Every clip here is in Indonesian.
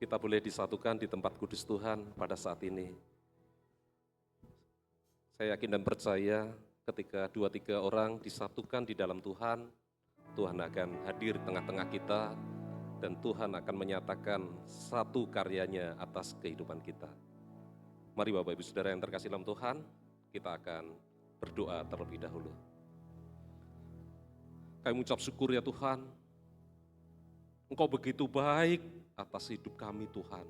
kita boleh disatukan di tempat kudus Tuhan pada saat ini. Saya yakin dan percaya ketika 2-3 orang disatukan di dalam Tuhan, Tuhan akan hadir di tengah-tengah kita dan Tuhan akan menyatakan satu karyanya atas kehidupan kita. Mari Bapak Ibu Saudara yang terkasih dalam Tuhan, kita akan berdoa terlebih dahulu. Kami mengucap syukur ya Tuhan, Engkau begitu baik atas hidup kami Tuhan.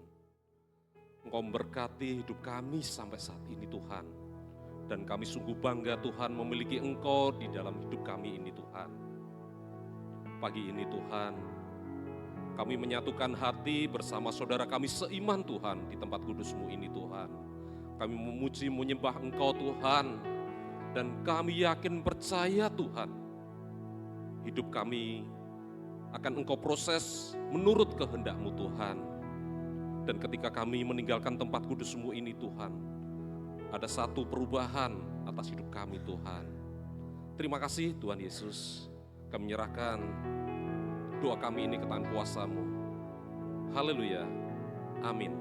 Engkau memberkati hidup kami sampai saat ini Tuhan. Dan kami sungguh bangga Tuhan memiliki Engkau di dalam hidup kami ini Tuhan. Pagi ini Tuhan, kami menyatukan hati bersama saudara kami seiman Tuhan di tempat kudus-Mu ini Tuhan. Kami memuji menyembah Engkau Tuhan. Dan kami yakin percaya Tuhan, hidup kami akan Engkau proses menurut kehendak-Mu Tuhan. Dan ketika kami meninggalkan tempat kudus-Mu ini Tuhan, ada satu perubahan atas hidup kami Tuhan. Terima kasih Tuhan Yesus, kami menyerahkan doa kami ini ke tangan kuasa-Mu. Haleluya, amin.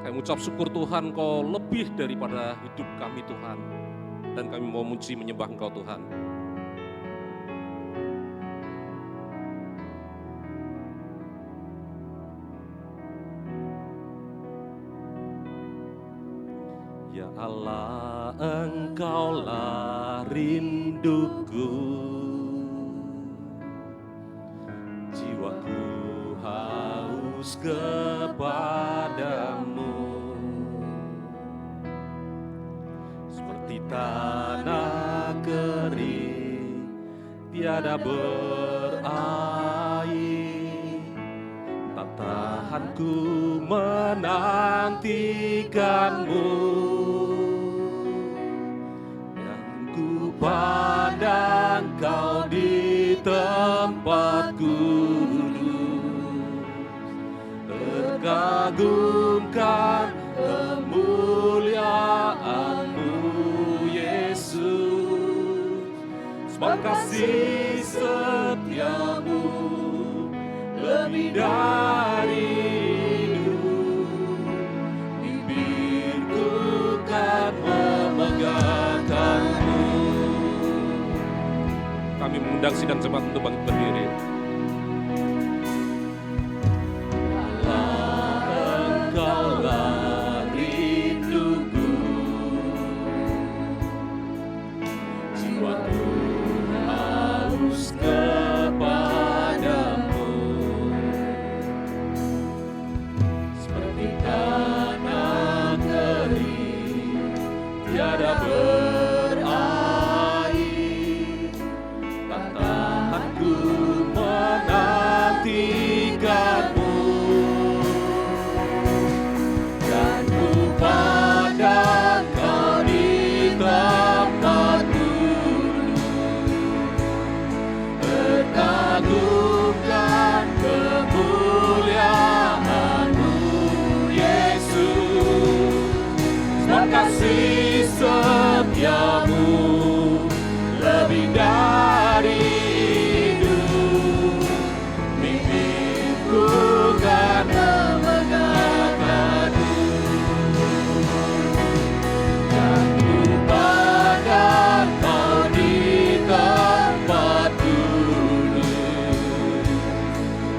Kami mengucap syukur Tuhan, Engkau lebih daripada hidup kami Tuhan. Dan kami mau memuji menyembah Engkau Tuhan. Ya Allah, Engkaulah rinduku, jiwaku haus kepadamu. Seperti tanah kering, tiada berair, tak tahan ku menantikanmu. Pandang Kau di tempat kudus, terkagumkan kemuliaan-Mu Yesus. Sebab kasih setia-Mu lebih dari hidup, bibirku kan memegangkan. Kami mengundang sidang jemaat untuk bangkit berdiri. Allah, Engkaulah rinduku, jiwaku haus kepadamu. Seperti tanah kering, tiada setiamu lebih dari hidup, mimpiku kan memegangkanmu. Dan ku pandang Kau di tempat kudus,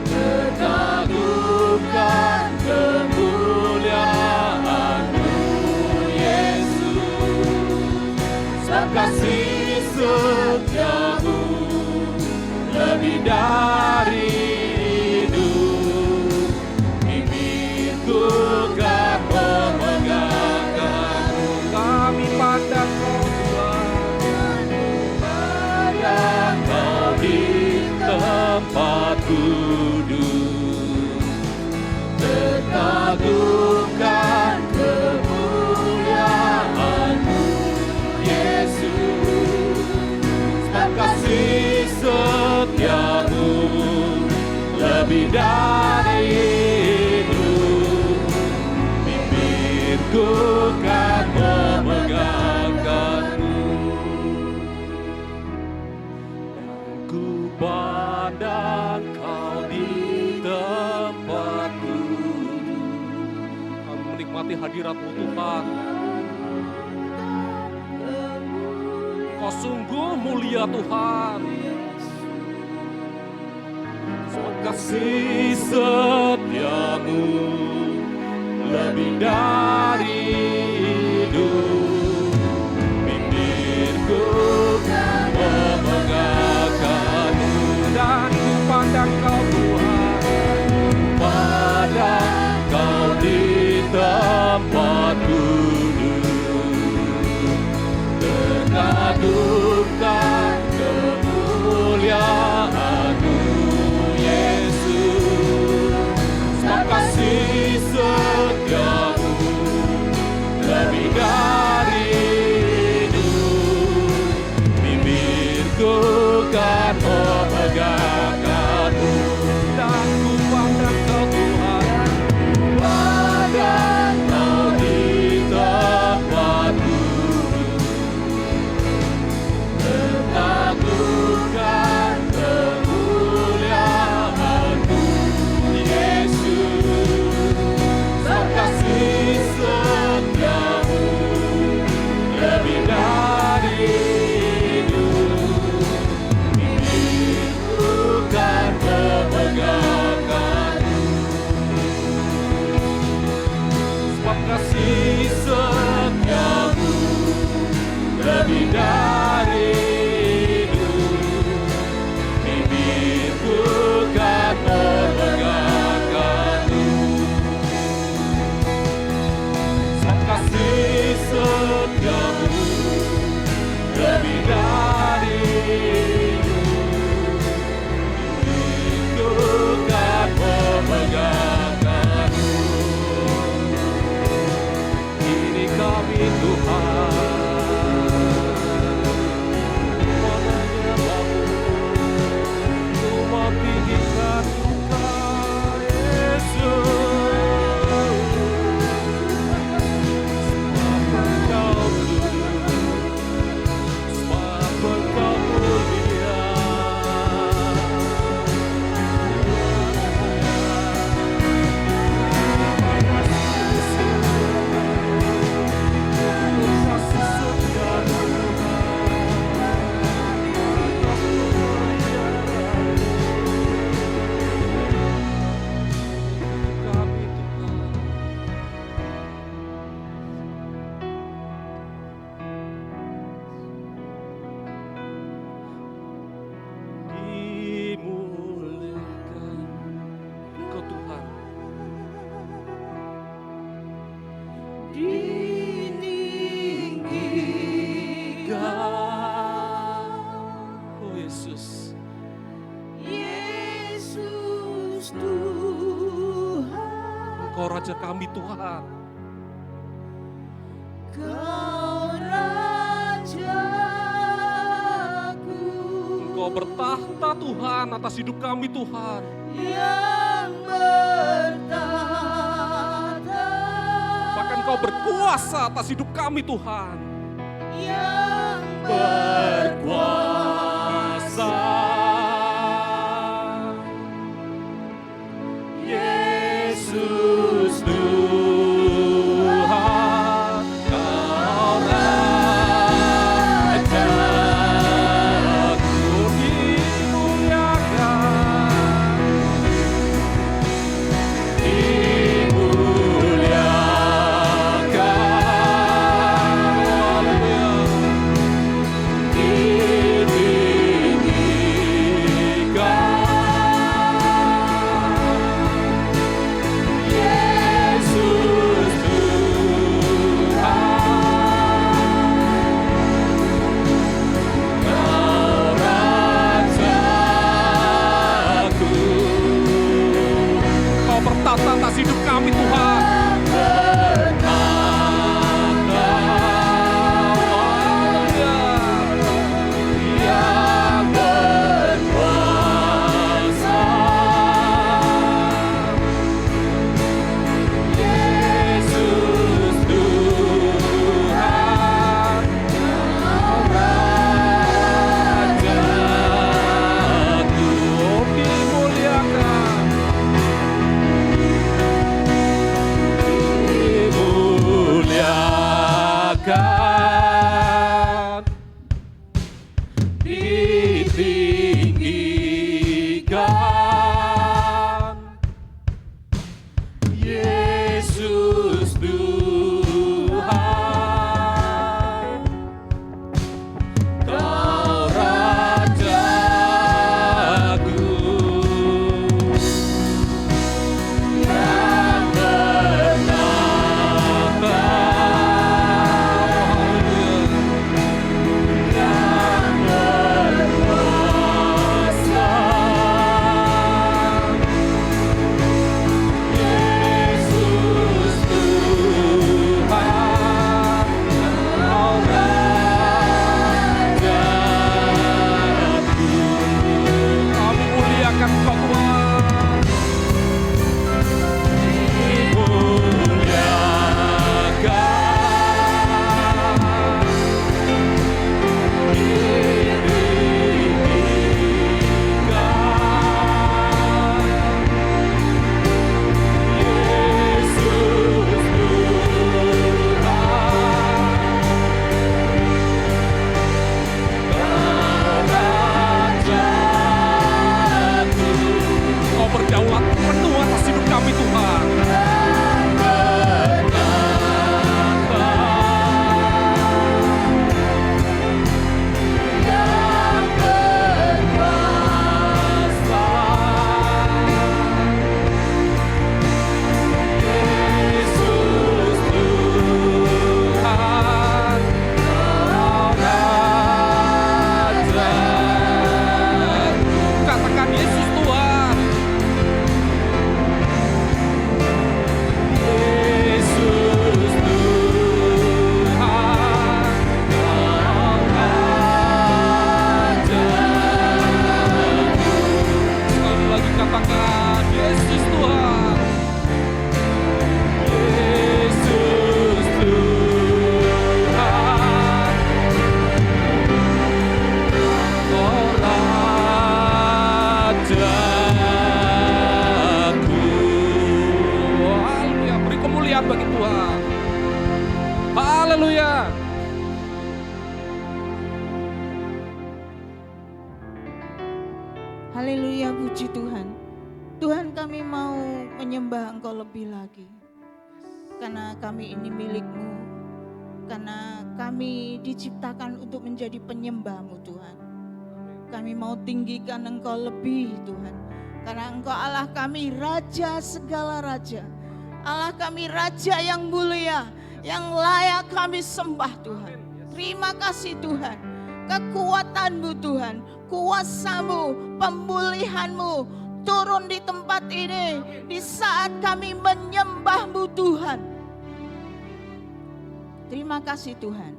terkagumkan kemuliaan-Mu Yesus. Kasih setia-Mu lebih dari hidup, bibirku kan memegangkan-Mu. Kami pandang Kau Tuhan, pandang Kau di tempat kudus, terkagumkan kemuliaan-Mu Yesus. Sebab kasih setia-Mu lebih dari hidup, bibirku kan memegangkan-Mu. Dan ku pandang hadirat-Mu Tuhan. Kau sungguh mulia Tuhan. Kasih setiamu lebih dari hidup. Bibirku memegangkanmu dan ku pandang Kau Tuhan. Pandang Kau di tempat duduk, terkagumkan kemuliaan-Mu Yesus. Sebab kasih setiamu lebih dari hidup. Bibirku kan memegangkanmu dan ku pandang Kau Tuhan. Pandang Kau di tempat duduk, terkagumkan kemuliaan-Mu Yesus. Sebab kasih setiamu lebih dari hidup. Bibirku kan memegangkanmu. Sebab kasih setiamu lebih dari hidup. Bibirku kan memegangkanmu. Sebab kasih setiamu lebih dari hidup. Bibirku kan memegangkanmu. Ini kami Tuhan, menyembahmu, ku mentinggikan Engkau Yesus. Sebab Engkau benar, sebab Engkau mulia. Dimuliakan Engkau Tuhan. Ditinggikan, oh Yesus. Yesus Tuhan, Engkau Raja kami Tuhan. Kau Rajaku Engkau bertahta Tuhan atas hidup kami Tuhan. yang bertahta, Bahkan Engkau berkuasa atas hidup kami Tuhan. yang Berkuasa Yesus Tuhan, Kau Rajaku, dimuliakan, dimuliakan, haleluya, Rajaku. Haleluya, beri kemuliaan bagi Tuhan. Haleluya. Haleluya, puji Tuhan. Tuhan, kami mau menyembah Engkau lebih lagi. Karena kami ini milik-Mu. Karena kami diciptakan untuk menjadi penyembah-Mu Tuhan. Kami mau tinggikan Engkau lebih Tuhan. Karena Engkau Allah kami, Raja segala raja. Allah kami, Raja yang mulia, yang layak kami sembah Tuhan. Terima kasih Tuhan. Kekuatan-Mu Tuhan, kuasa-Mu, pemulihan-Mu turun di tempat ini di saat kami menyembah-Mu Tuhan. Terima kasih Tuhan.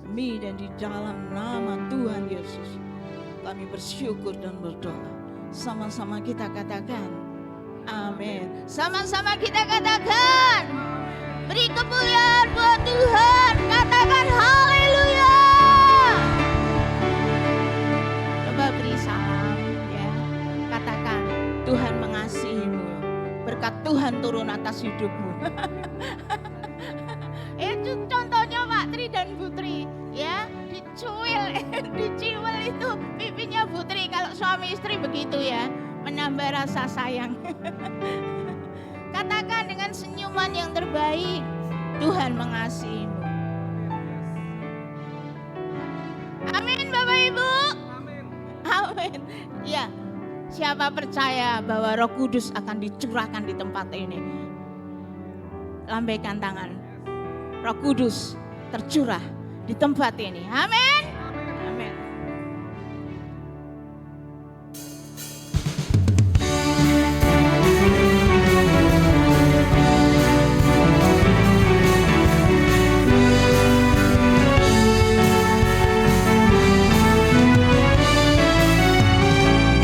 Demi dan di dalam nama Tuhan Yesus kami bersyukur dan berdoa. Sama-sama kita katakan amin. Sama-sama kita katakan beri kemuliaan buat Tuhan. Katakan haleluya. Coba beri salam ya. Katakan Tuhan mengasihimu. Berkat Tuhan turun atas hidupmu. Itu contohnya Pak Tri dan Putri ya, diciwil itu pipinya Putri. Kalau suami istri begitu ya, menambah rasa sayang. Katakan dengan senyuman yang terbaik, Tuhan mengasihimu. Amin Bapak Ibu. Amin. Ya, siapa percaya bahwa Roh Kudus akan dicurahkan di tempat ini? Lambaikan tangan. Roh Kudus tercurah di tempat ini. Amin. Amin.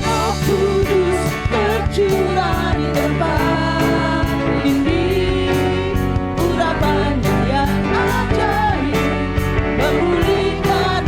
Roh Kudus tercurah di tempat ini. Urapannya yang ajaib memulihkan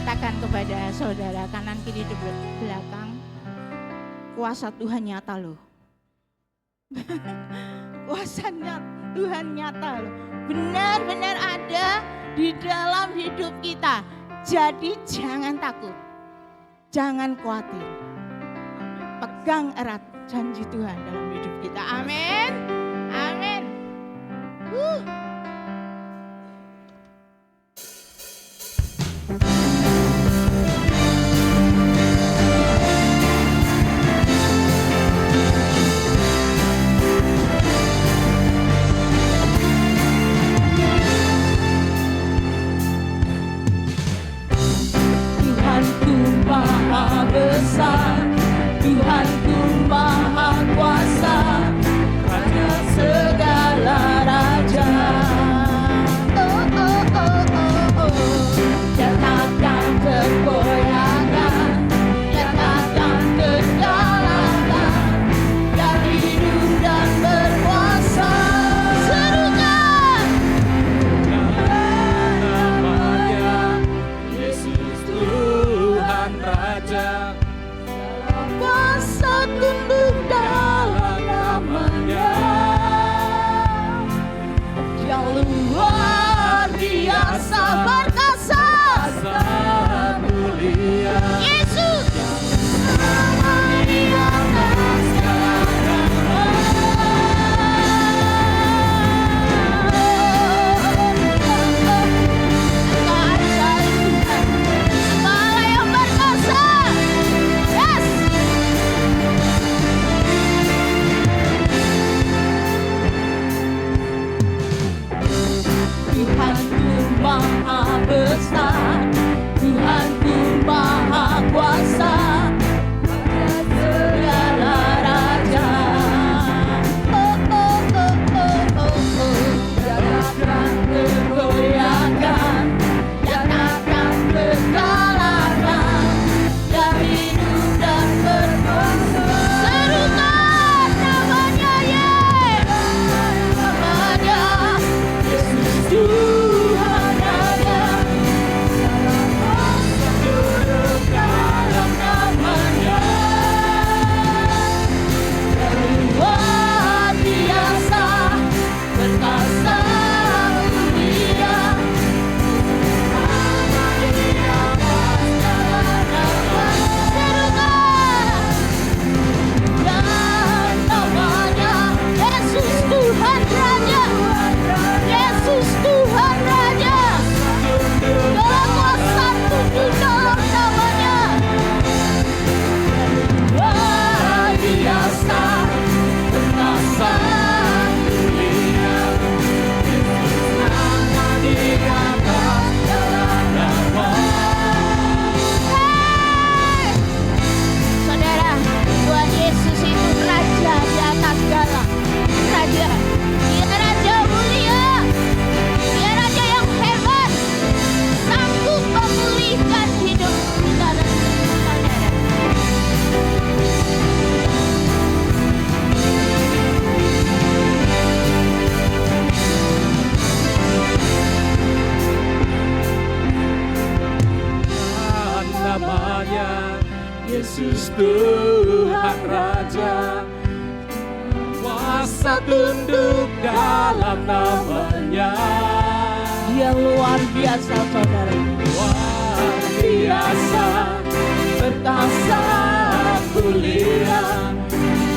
katakan kepada saudara kanan kiri di belakang, kuasa Tuhan nyata loh. Kuasa Tuhan nyata loh. Benar-benar ada di dalam hidup kita. Jadi jangan takut, jangan khawatir. Pegang erat janji Tuhan dalam hidup kita. Amin. Amin. Tuhanku Maha Besar, Tuhanku Maha Kuasa, Raja segala raja. Oh, oh, oh, oh, oh. Nyatakan kegoyangan, nyatakan kedaulatan, yang hidup dan berkuasa. Serukan Namanya Yesus Tuhan Raja, kuasa tunduk dalam namanya. Dia luar biasa perkasa, mulia. Yesus nama di atas segala nama. Engkau ajaib Tuhan, Kepala yang perkasa. Yes. Tuhanku Maha Besar, Tuhanku Maha Kuasa, Raja segala raja. Oh, oh, oh, oh, oh, oh. Nyatakan kegoyangan, nyatakan kedaulatan, yang hidup dan berkuasa. Serukan namanya Yesus, namanya Yesus Tuhan Raja. Duduk dalam namanya. Luar biasa perkasa mulia, nama di atas segala nama. Serukan dan namanya Yesus Tuhan Raja, Yesus Tuhan Raja. Kuasa tunduk dalam namanya. Luar biasa perkasa mulia, nama di atas segala nama. Saudara, Tuhan Yesus itu Raja di atas segala raja. Dia Raja mulia, Dia Raja yang hebat, sanggup memulihkan hidup kita dan saudara. Dan namanya Yesus Tuhan Raja, kuasa tunduk dalam namanya. Dia luar biasa saudara, Luar biasa perkasa mulia,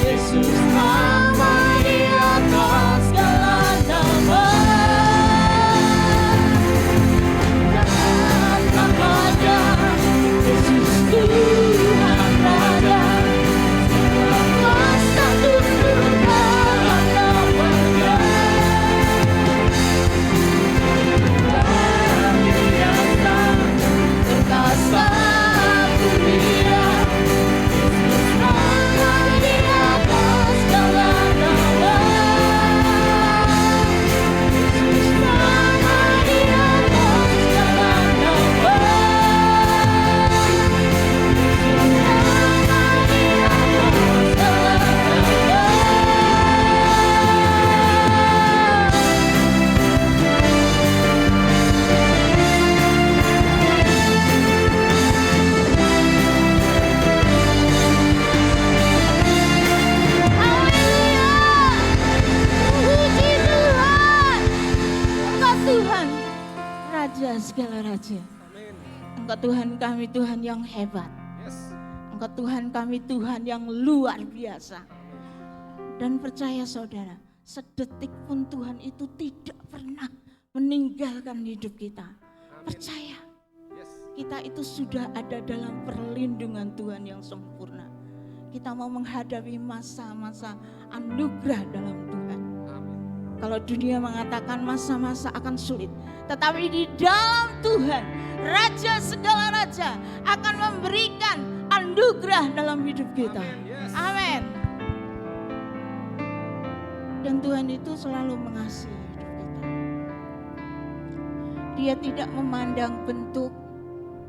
Yesus nama di atas segala nama. Dan namanya Yesus Tuhan Raja, kuasa tunduk dalam namanya. Luar biasa Tuhan kami Tuhan yang hebat. Engkau Tuhan kami Tuhan yang luar biasa. Dan percaya saudara, sedetik pun Tuhan itu tidak pernah meninggalkan hidup kita. Percaya, kita itu sudah ada dalam perlindungan Tuhan yang sempurna. Kita mau menghadapi masa-masa anugerah dalam Tuhan. Kalau dunia mengatakan masa-masa akan sulit, tetapi di dalam Tuhan, Raja segala raja akan memberikan anugerah dalam hidup kita. Amin. Dan Tuhan itu selalu mengasihi hidup kita. Dia tidak memandang bentuk,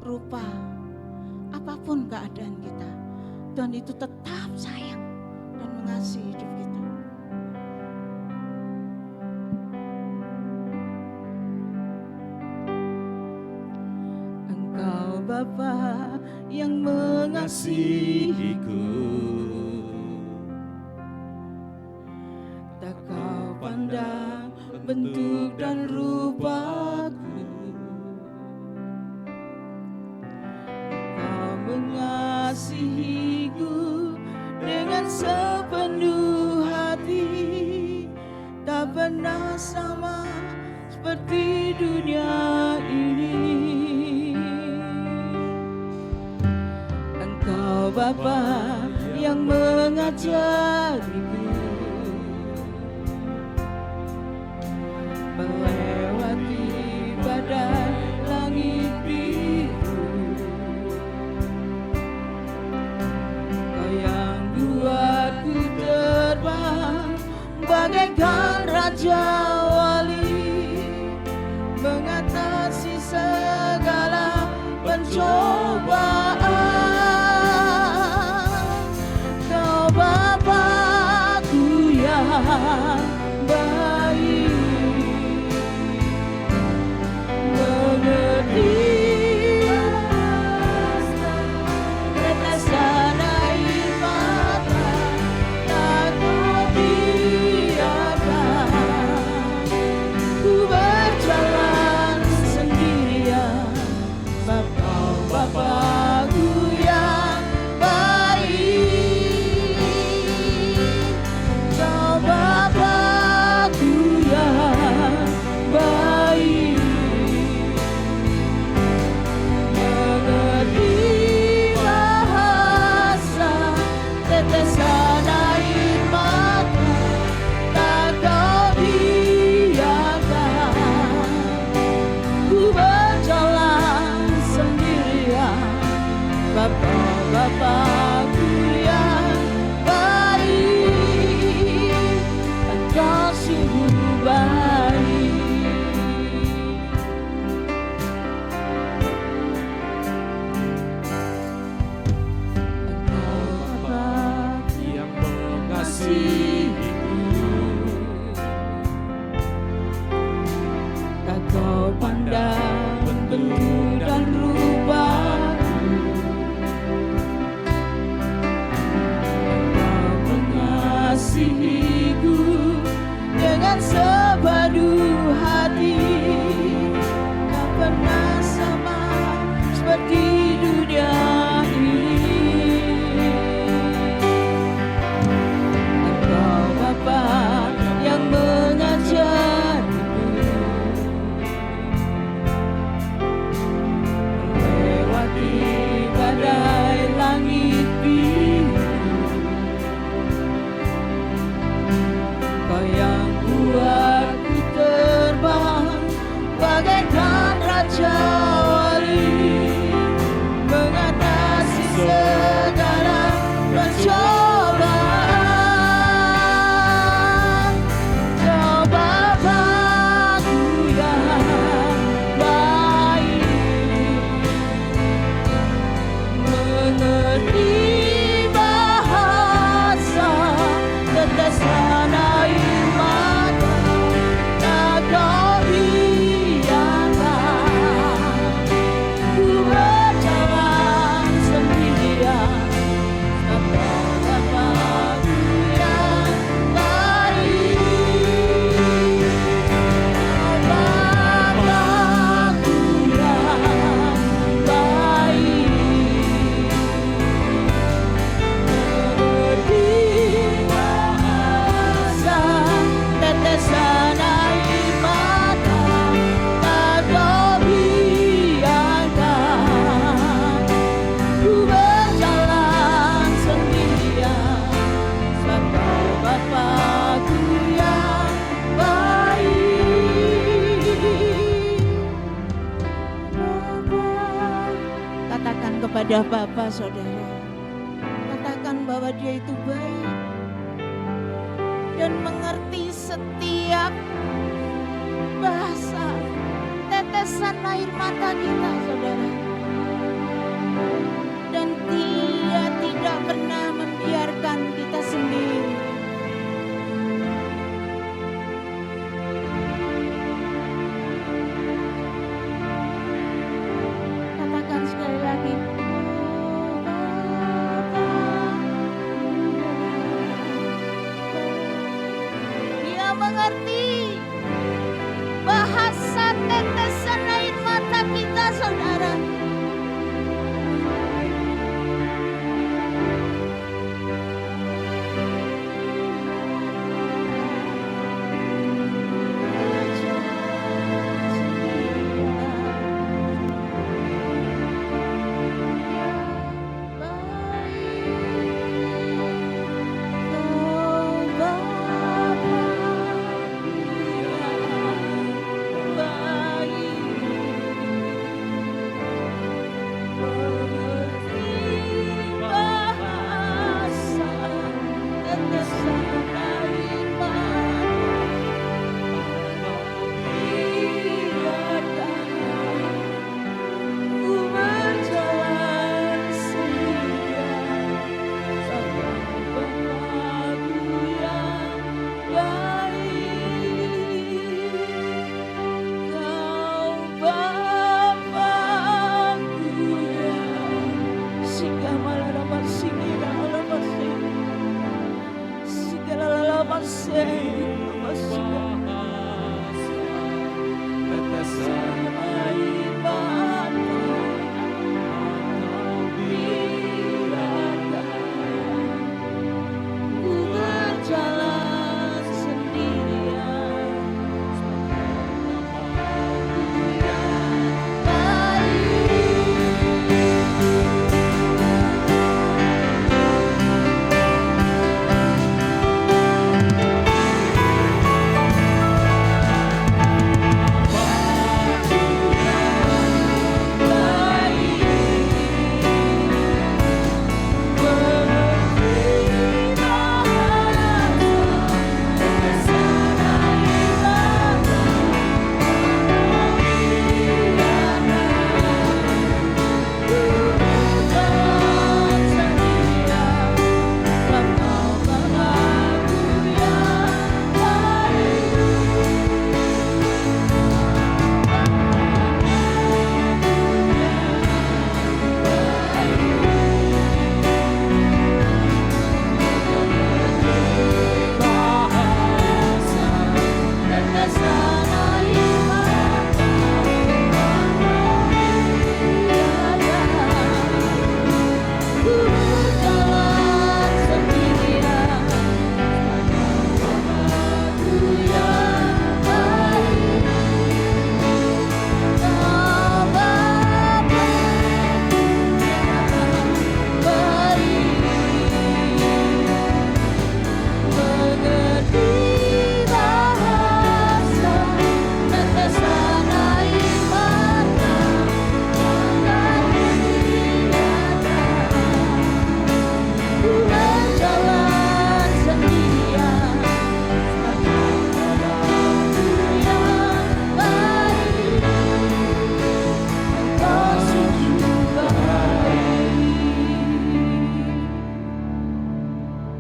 rupa, apapun keadaan kita. Tuhan itu tetap sayang dan mengasihi hidup kita. Engkau Bapa yang mengasihiku, tak kau pandang bentuk dan rupaku. Kau mengasihiku dengan sepenuh hati, tak pernah sama seperti dunia ini. Engkau Bapa yang mengajariku melewati badai langit biru. Kau yang buatku terbang bagaikan raja wali, mengatasi segala pencobaan. Kau Bapakku yang baik, mengerti tetesan air mata, tak kau biarkan ku berjalan sendirian. Kau Bapakku yang baik, kau Bapakku yang baik, mengerti bahasa tetesan air mata, tak kau biarkan ku berjalan sendirian. Bapakku yang baik, Engkau sungguh baik. Engkau Bapa Yang mengasihiku, tak kau pandang bentuk dan rupaku. kepada Bapa Saudara. Katakan bahwa Dia itu baik dan mengerti setiap bahasa, tetesan air mata kita, Saudara. Dan Dia tidak pernah membiarkan kita sendiri. Katakan sekali lagi. Dia mengerti bahasa tetesan air mata kita, Saudara.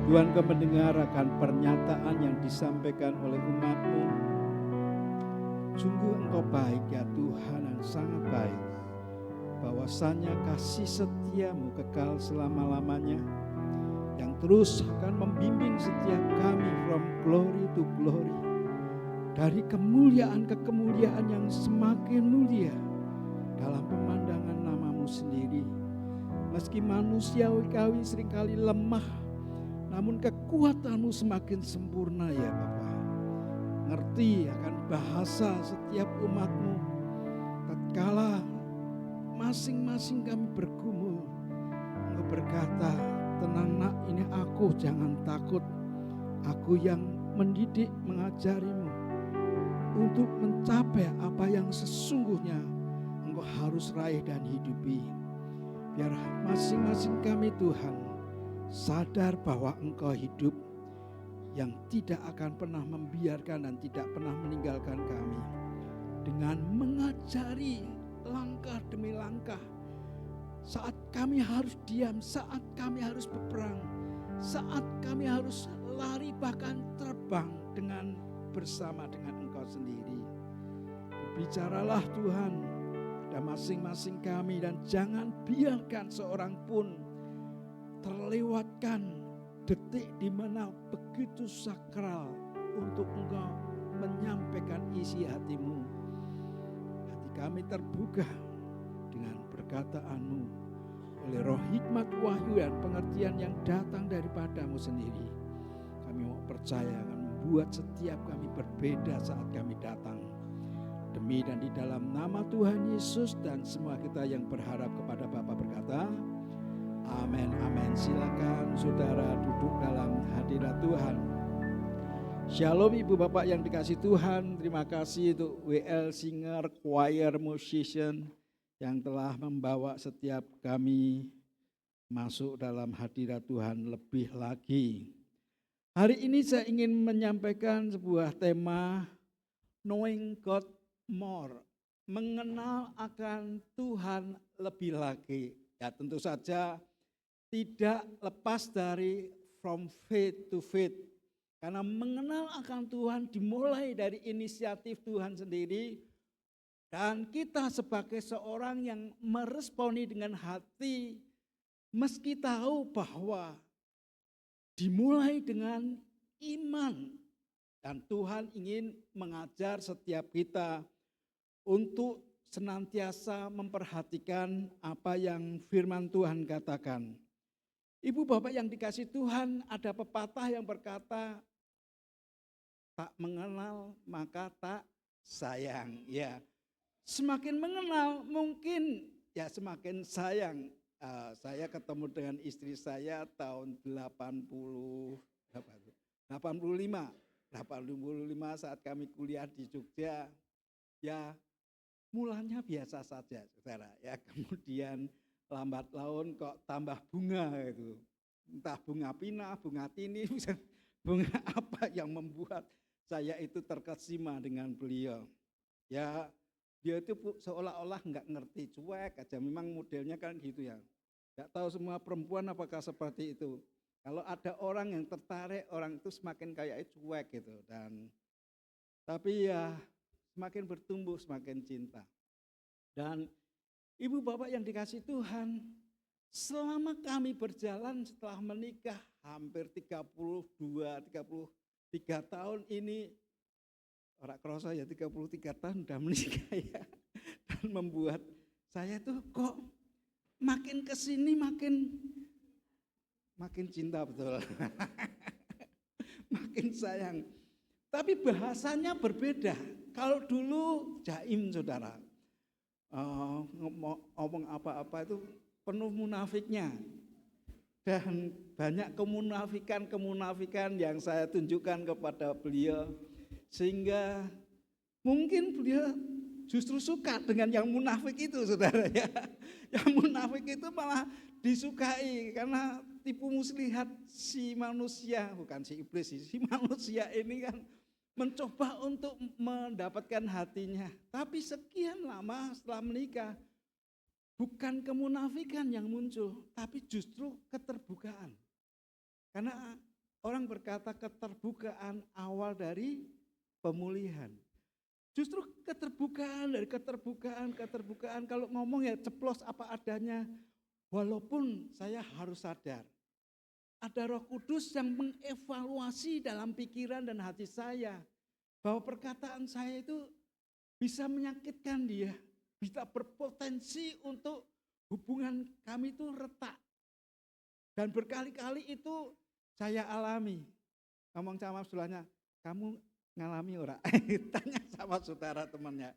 Tuhan, Kau mendengar akan pernyataan yang disampaikan oleh umat-Mu. Sungguh Engkau baik ya Tuhan, dan sangat baik. Bahwasanya kasih setia-Mu kekal selama-lamanya, yang terus akan membimbing setiap kami from glory to glory. Dari kemuliaan ke kemuliaan yang semakin mulia dalam pemandangan nama-Mu sendiri. Meski manusiawi kami seringkali lemah, namun kekuatan-Mu semakin sempurna ya Bapa. Ngerti akan bahasa setiap umat-Mu. Tatkala masing-masing kami bergumul, Engkau berkata, tenang nak, ini aku, jangan takut. Aku yang mendidik, mengajarimu untuk mencapai apa yang sesungguhnya engkau harus raih dan hidupi. Biar masing-masing kami Tuhan sadar bahwa Engkau hidup yang tidak akan pernah membiarkan dan tidak pernah meninggalkan kami. Dengan mengajari langkah demi langkah. Saat kami harus diam, saat kami harus berperang, saat kami harus lari bahkan terbang dengan bersama dengan Engkau sendiri. Bicaralah Tuhan pada masing-masing kami dan jangan biarkan seorang pun terlewatkan detik di mana begitu sakral untuk Engkau menyampaikan isi hatimu. Hati kami terbuka dengan perkataanmu oleh roh hikmat, wahyu dan pengertian yang datang daripadamu sendiri. Kami mau percaya akan membuat setiap kami berbeda saat kami datang. Demi dan di dalam nama Tuhan Yesus dan semua kita yang berharap kepada Bapa berkata, amin, amin. Silakan saudara duduk dalam hadirat Tuhan. Shalom Ibu Bapak yang dikasih Tuhan. Terima kasih untuk WL Singer Choir Musician yang telah membawa setiap kami masuk dalam hadirat Tuhan lebih lagi. Hari ini saya ingin menyampaikan sebuah tema Knowing God More, mengenal akan Tuhan lebih lagi. Ya tentu saja tidak lepas dari from faith to faith. Karena mengenal akan Tuhan dimulai dari inisiatif Tuhan sendiri. Dan kita sebagai seorang yang meresponi dengan hati, meski tahu bahwa dimulai dengan iman. Dan Tuhan ingin mengajar setiap kita untuk senantiasa memperhatikan apa yang firman Tuhan katakan. Ibu Bapak yang dikasih Tuhan, ada pepatah yang berkata, tak mengenal maka tak sayang. Ya, semakin mengenal mungkin ya semakin sayang. Saya ketemu dengan istri saya tahun 85 saat kami kuliah di Jogja. Ya, mulanya biasa saja, saudara. Ya, kemudian lambat laun kok tambah bunga itu. Entah bunga pinah, bunga tini, bunga apa yang membuat saya itu terkesima dengan beliau. Ya, dia itu seolah-olah nggak ngerti, cuek aja. Memang modelnya kan gitu ya. Nggak tahu semua perempuan apakah seperti itu. Kalau ada orang yang tertarik, orang itu semakin kayak cuek gitu. Tapi ya semakin bertumbuh, semakin cinta. Dan Ibu Bapak yang dikasih Tuhan, selama kami berjalan setelah menikah hampir 33 tahun ini, orang kerasa ya 33 tahun udah menikah ya. Dan membuat saya tuh kok makin kesini makin cinta betul. Makin sayang. Tapi bahasanya berbeda. Kalau dulu jaim saudara, ngomong apa-apa itu penuh munafiknya. Dan banyak kemunafikan yang saya tunjukkan kepada beliau. Sehingga mungkin beliau justru suka dengan yang munafik itu saudara ya. Yang munafik itu malah disukai karena tipu muslihat si manusia, bukan si iblis, si manusia ini kan mencoba untuk mendapatkan hatinya. Tapi sekian lama setelah menikah, bukan kemunafikan yang muncul, tapi justru keterbukaan. Karena orang berkata keterbukaan awal dari pemulihan. Justru keterbukaan dari keterbukaan. Kalau ngomong ya ceplos apa adanya. Walaupun saya harus sadar, ada Roh Kudus yang mengevaluasi dalam pikiran dan hati saya. Bahwa perkataan saya itu bisa menyakitkan dia. Bisa berpotensi untuk hubungan kami itu retak. Dan berkali-kali itu saya alami. Ngomong sama sebelahnya, kamu ngalami ora? Tanya sama saudara temannya.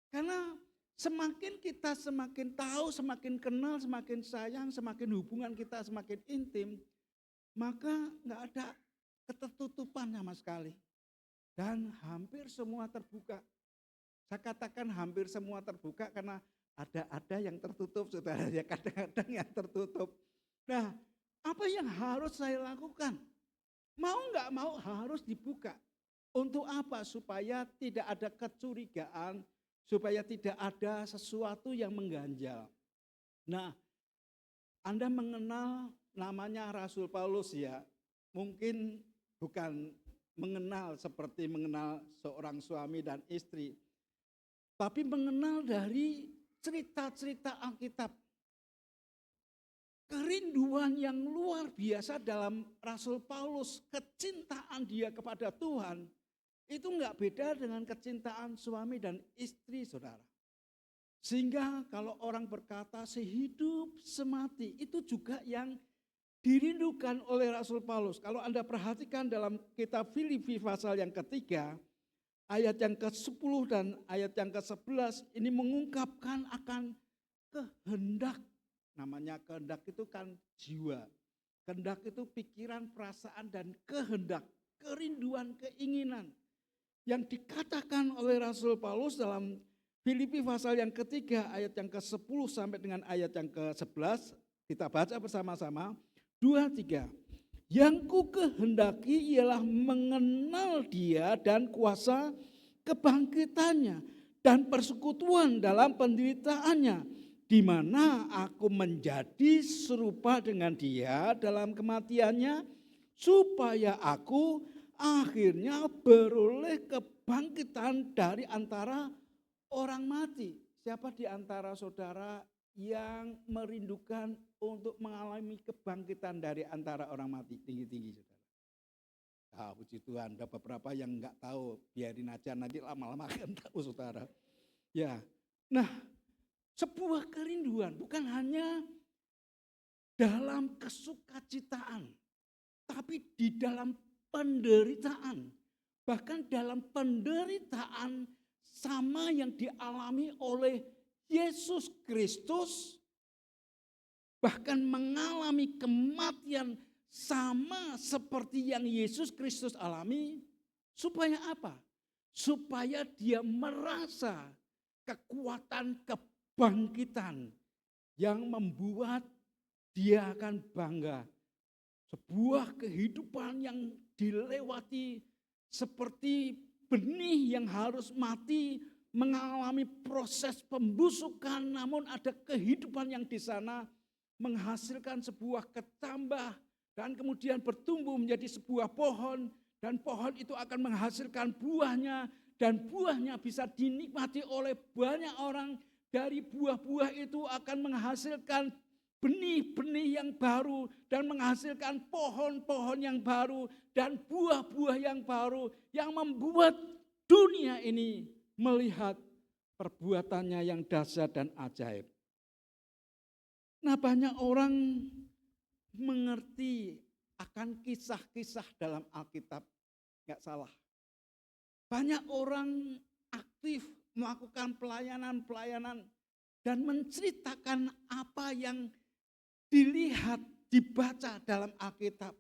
Karena semakin kita semakin tahu, semakin kenal, semakin sayang, semakin hubungan kita semakin intim, maka nggak ada ketertutupan sama sekali. Dan hampir semua terbuka. Saya katakan hampir semua terbuka karena Ada yang tertutup, saudara, ya kadang-kadang yang tertutup. Nah, apa yang harus saya lakukan? Mau nggak mau harus dibuka. Untuk apa? Supaya tidak ada kecurigaan, supaya tidak ada sesuatu yang mengganjal. Nah, Anda mengenal namanya Rasul Paulus ya, mungkin bukan mengenal seperti mengenal seorang suami dan istri, tapi mengenal dari cerita-cerita Alkitab. Kerinduan yang luar biasa dalam Rasul Paulus, kecintaan dia kepada Tuhan, itu enggak beda dengan kecintaan suami dan istri, saudara. Sehingga kalau orang berkata sehidup semati, itu juga yang dirindukan oleh Rasul Paulus. Kalau Anda perhatikan dalam kitab Filipi pasal yang ketiga, ayat yang ke-10 dan ayat yang ke-11 ini mengungkapkan akan kehendak. Namanya kehendak itu kan jiwa. Kehendak itu pikiran, perasaan dan kehendak, kerinduan, keinginan. Yang dikatakan oleh Rasul Paulus dalam Filipi pasal yang ketiga ayat yang ke-10 sampai dengan ayat yang ke-11. Kita baca bersama-sama. 2, 3. Yang ku kehendaki ialah mengenal dia dan kuasa kebangkitannya dan persekutuan dalam penderitaannya, di mana aku menjadi serupa dengan dia dalam kematiannya, supaya aku akhirnya beroleh kebangkitan dari antara orang mati. Siapa di antara saudara yang merindukan untuk mengalami kebangkitan dari antara orang mati? Tinggi-tinggi, saudara. Puji Tuhan, ada beberapa yang enggak tahu, biarin aja, nanti lama-lama akan tahu, saudara. Ya, nah, sebuah kerinduan bukan hanya dalam kesukacitaan, tapi di dalam penderitaan. Bahkan dalam penderitaan sama yang dialami oleh Yesus Kristus, bahkan mengalami kematian sama seperti yang Yesus Kristus alami. Supaya apa? Supaya dia merasa kekuatan kebangkitan yang membuat dia akan bangga. Sebuah kehidupan yang dilewati seperti benih yang harus mati, mengalami proses pembusukan, namun ada kehidupan yang di sana menghasilkan sebuah ketambah dan kemudian bertumbuh menjadi sebuah pohon, dan pohon itu akan menghasilkan buahnya, dan buahnya bisa dinikmati oleh banyak orang. Dari buah-buah itu akan menghasilkan benih-benih yang baru dan menghasilkan pohon-pohon yang baru dan buah-buah yang baru yang membuat dunia ini melihat perbuatannya yang dahsyat dan ajaib. Nah, banyak orang mengerti akan kisah-kisah dalam Alkitab, enggak salah. Banyak orang aktif melakukan pelayanan-pelayanan dan menceritakan apa yang dilihat, dibaca dalam Alkitab.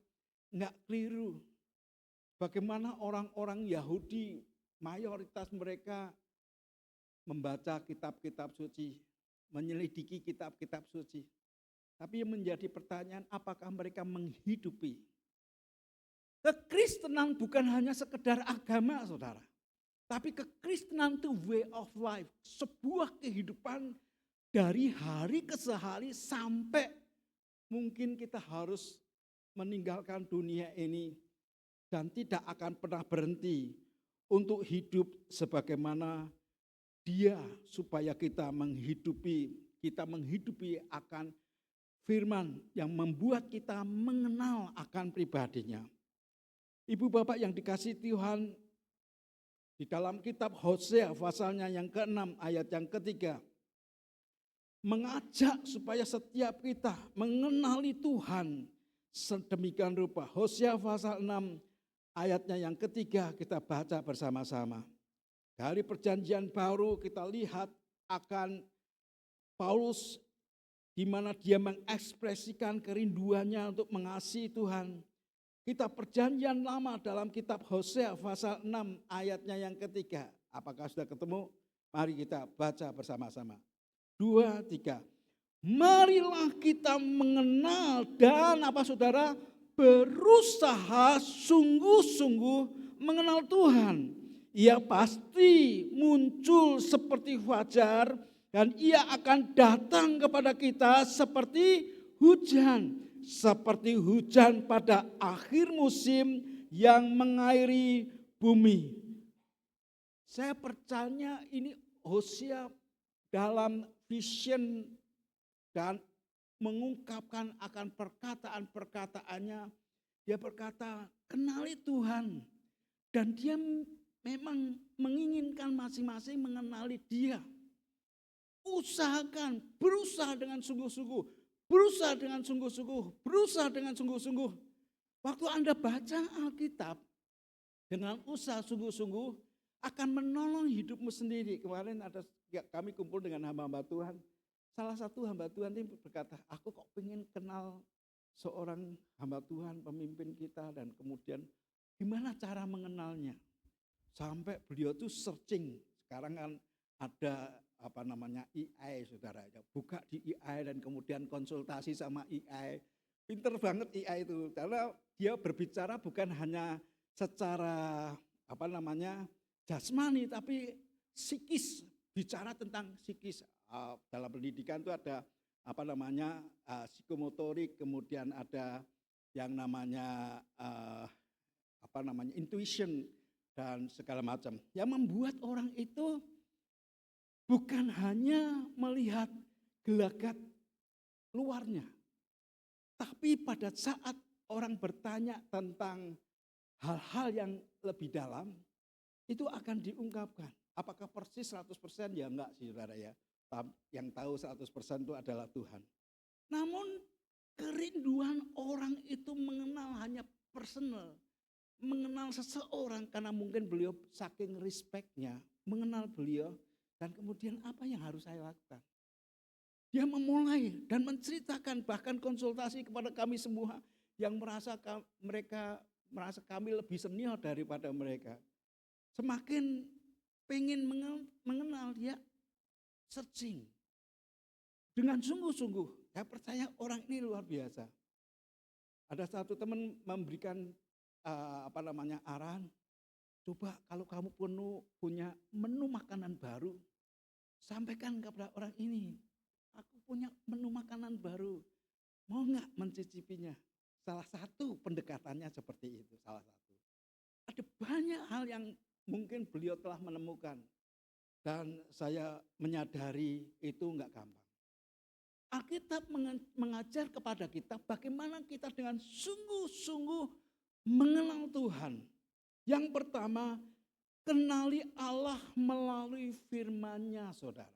Enggak keliru. Bagaimana orang-orang Yahudi, mayoritas mereka membaca kitab-kitab suci, menyelidiki kitab-kitab suci. Tapi yang menjadi pertanyaan, apakah mereka menghidupi? Kekristenan bukan hanya sekedar agama, saudara. Tapi kekristenan itu way of life. Sebuah kehidupan dari hari ke hari sampai mungkin kita harus meninggalkan dunia ini. Dan tidak akan pernah berhenti untuk hidup sebagaimana Dia, supaya kita menghidupi akan firman yang membuat kita mengenal akan pribadinya. Ibu bapak yang dikasihi Tuhan, di dalam kitab Hosea pasalnya yang ke-6 ayat yang ke-3 mengajak supaya setiap kita mengenali Tuhan sedemikian rupa. Hosea pasal 6 ayatnya yang ke-3 kita baca bersama-sama. Dari perjanjian baru kita lihat akan Paulus di mana dia mengekspresikan kerinduannya untuk mengasihi Tuhan. Kitab perjanjian lama dalam kitab Hosea pasal 6 ayatnya yang ke-3. Apakah sudah ketemu? Mari kita baca bersama-sama. 2, 3. Marilah kita mengenal dan apa saudara? Berusaha sungguh-sungguh mengenal Tuhan. Ia pasti muncul seperti fajar dan ia akan datang kepada kita seperti hujan. Seperti hujan pada akhir musim yang mengairi bumi. Saya percaya ini Hosea dalam vision dan mengungkapkan akan perkataan-perkataannya. Dia berkata, kenali Tuhan. Dan dia memang menginginkan masing-masing mengenali dia. Usahakan, berusaha dengan sungguh-sungguh. Berusaha dengan sungguh-sungguh. Berusaha dengan sungguh-sungguh. Waktu Anda baca Alkitab dengan usaha sungguh-sungguh akan menolong hidupmu sendiri. Kemarin kami kumpul dengan hamba-hamba Tuhan. Salah satu hamba Tuhan ini berkata, aku kok pengen kenal seorang hamba Tuhan, pemimpin kita, dan kemudian gimana cara mengenalnya. Sampai beliau tuh searching, sekarang kan ada AI saudara, buka di AI dan kemudian konsultasi sama AI. Pinter banget AI itu, karena dia berbicara bukan hanya secara jasmani, tapi psikis, bicara tentang psikis. Dalam pendidikan itu ada psikomotorik, kemudian ada yang namanya intuition dan segala macam. Yang membuat orang itu bukan hanya melihat gelagat luarnya, tapi pada saat orang bertanya tentang hal-hal yang lebih dalam, itu akan diungkapkan. Apakah persis 100%? Ya enggak sih saudara ya. Yang tahu 100% itu adalah Tuhan. Namun kerinduan orang itu mengenal hanya personal. Mengenal seseorang karena mungkin beliau saking respectnya, mengenal beliau dan kemudian apa yang harus saya lakukan. Dia memulai dan menceritakan bahkan konsultasi kepada kami semua yang merasa kami lebih senior daripada mereka. Semakin pengen mengenal dia, searching dengan sungguh-sungguh. Saya percaya orang ini luar biasa. Ada satu teman memberikan arahan, coba kalau kamu punya menu makanan baru, sampaikan kepada orang ini, aku punya menu makanan baru, mau nggak mencicipinya? Salah satu pendekatannya seperti itu, salah satu. Ada banyak hal yang mungkin beliau telah menemukan. Dan saya menyadari itu enggak gampang. Alkitab mengajar kepada kita bagaimana kita dengan sungguh-sungguh mengenal Tuhan. Yang pertama, kenali Allah melalui firman-Nya, saudara.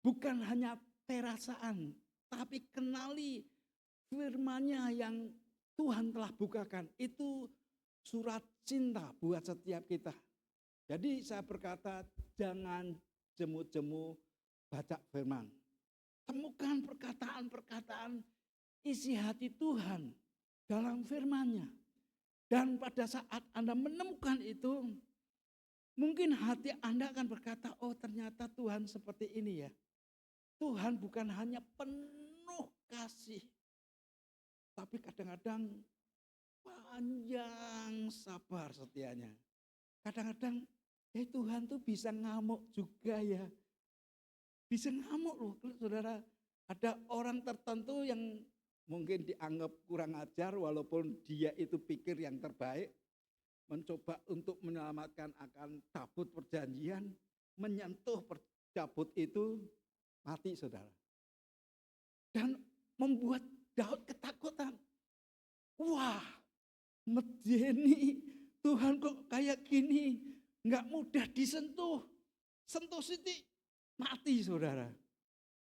Bukan hanya perasaan, tapi kenali firman-Nya yang Tuhan telah bukakan. Itu surat cinta buat setiap kita. Jadi saya berkata, jangan jemu-jemu baca firman. Temukan perkataan-perkataan isi hati Tuhan dalam firman-Nya. Dan pada saat Anda menemukan itu, mungkin hati Anda akan berkata, oh ternyata Tuhan seperti ini ya. Tuhan bukan hanya penuh kasih, tapi kadang-kadang panjang sabar setianya. Kadang-kadang Tuhan tuh bisa ngamuk juga ya. Bisa ngamuk loh saudara. Ada orang tertentu yang mungkin dianggap kurang ajar walaupun dia itu pikir yang terbaik. Mencoba untuk menyelamatkan akan tabut perjanjian. Menyentuh tabut itu mati saudara. Dan membuat Daud ketakutan. Wah medeni Tuhan kok kayak gini, nggak mudah disentuh, sentuh siti mati saudara.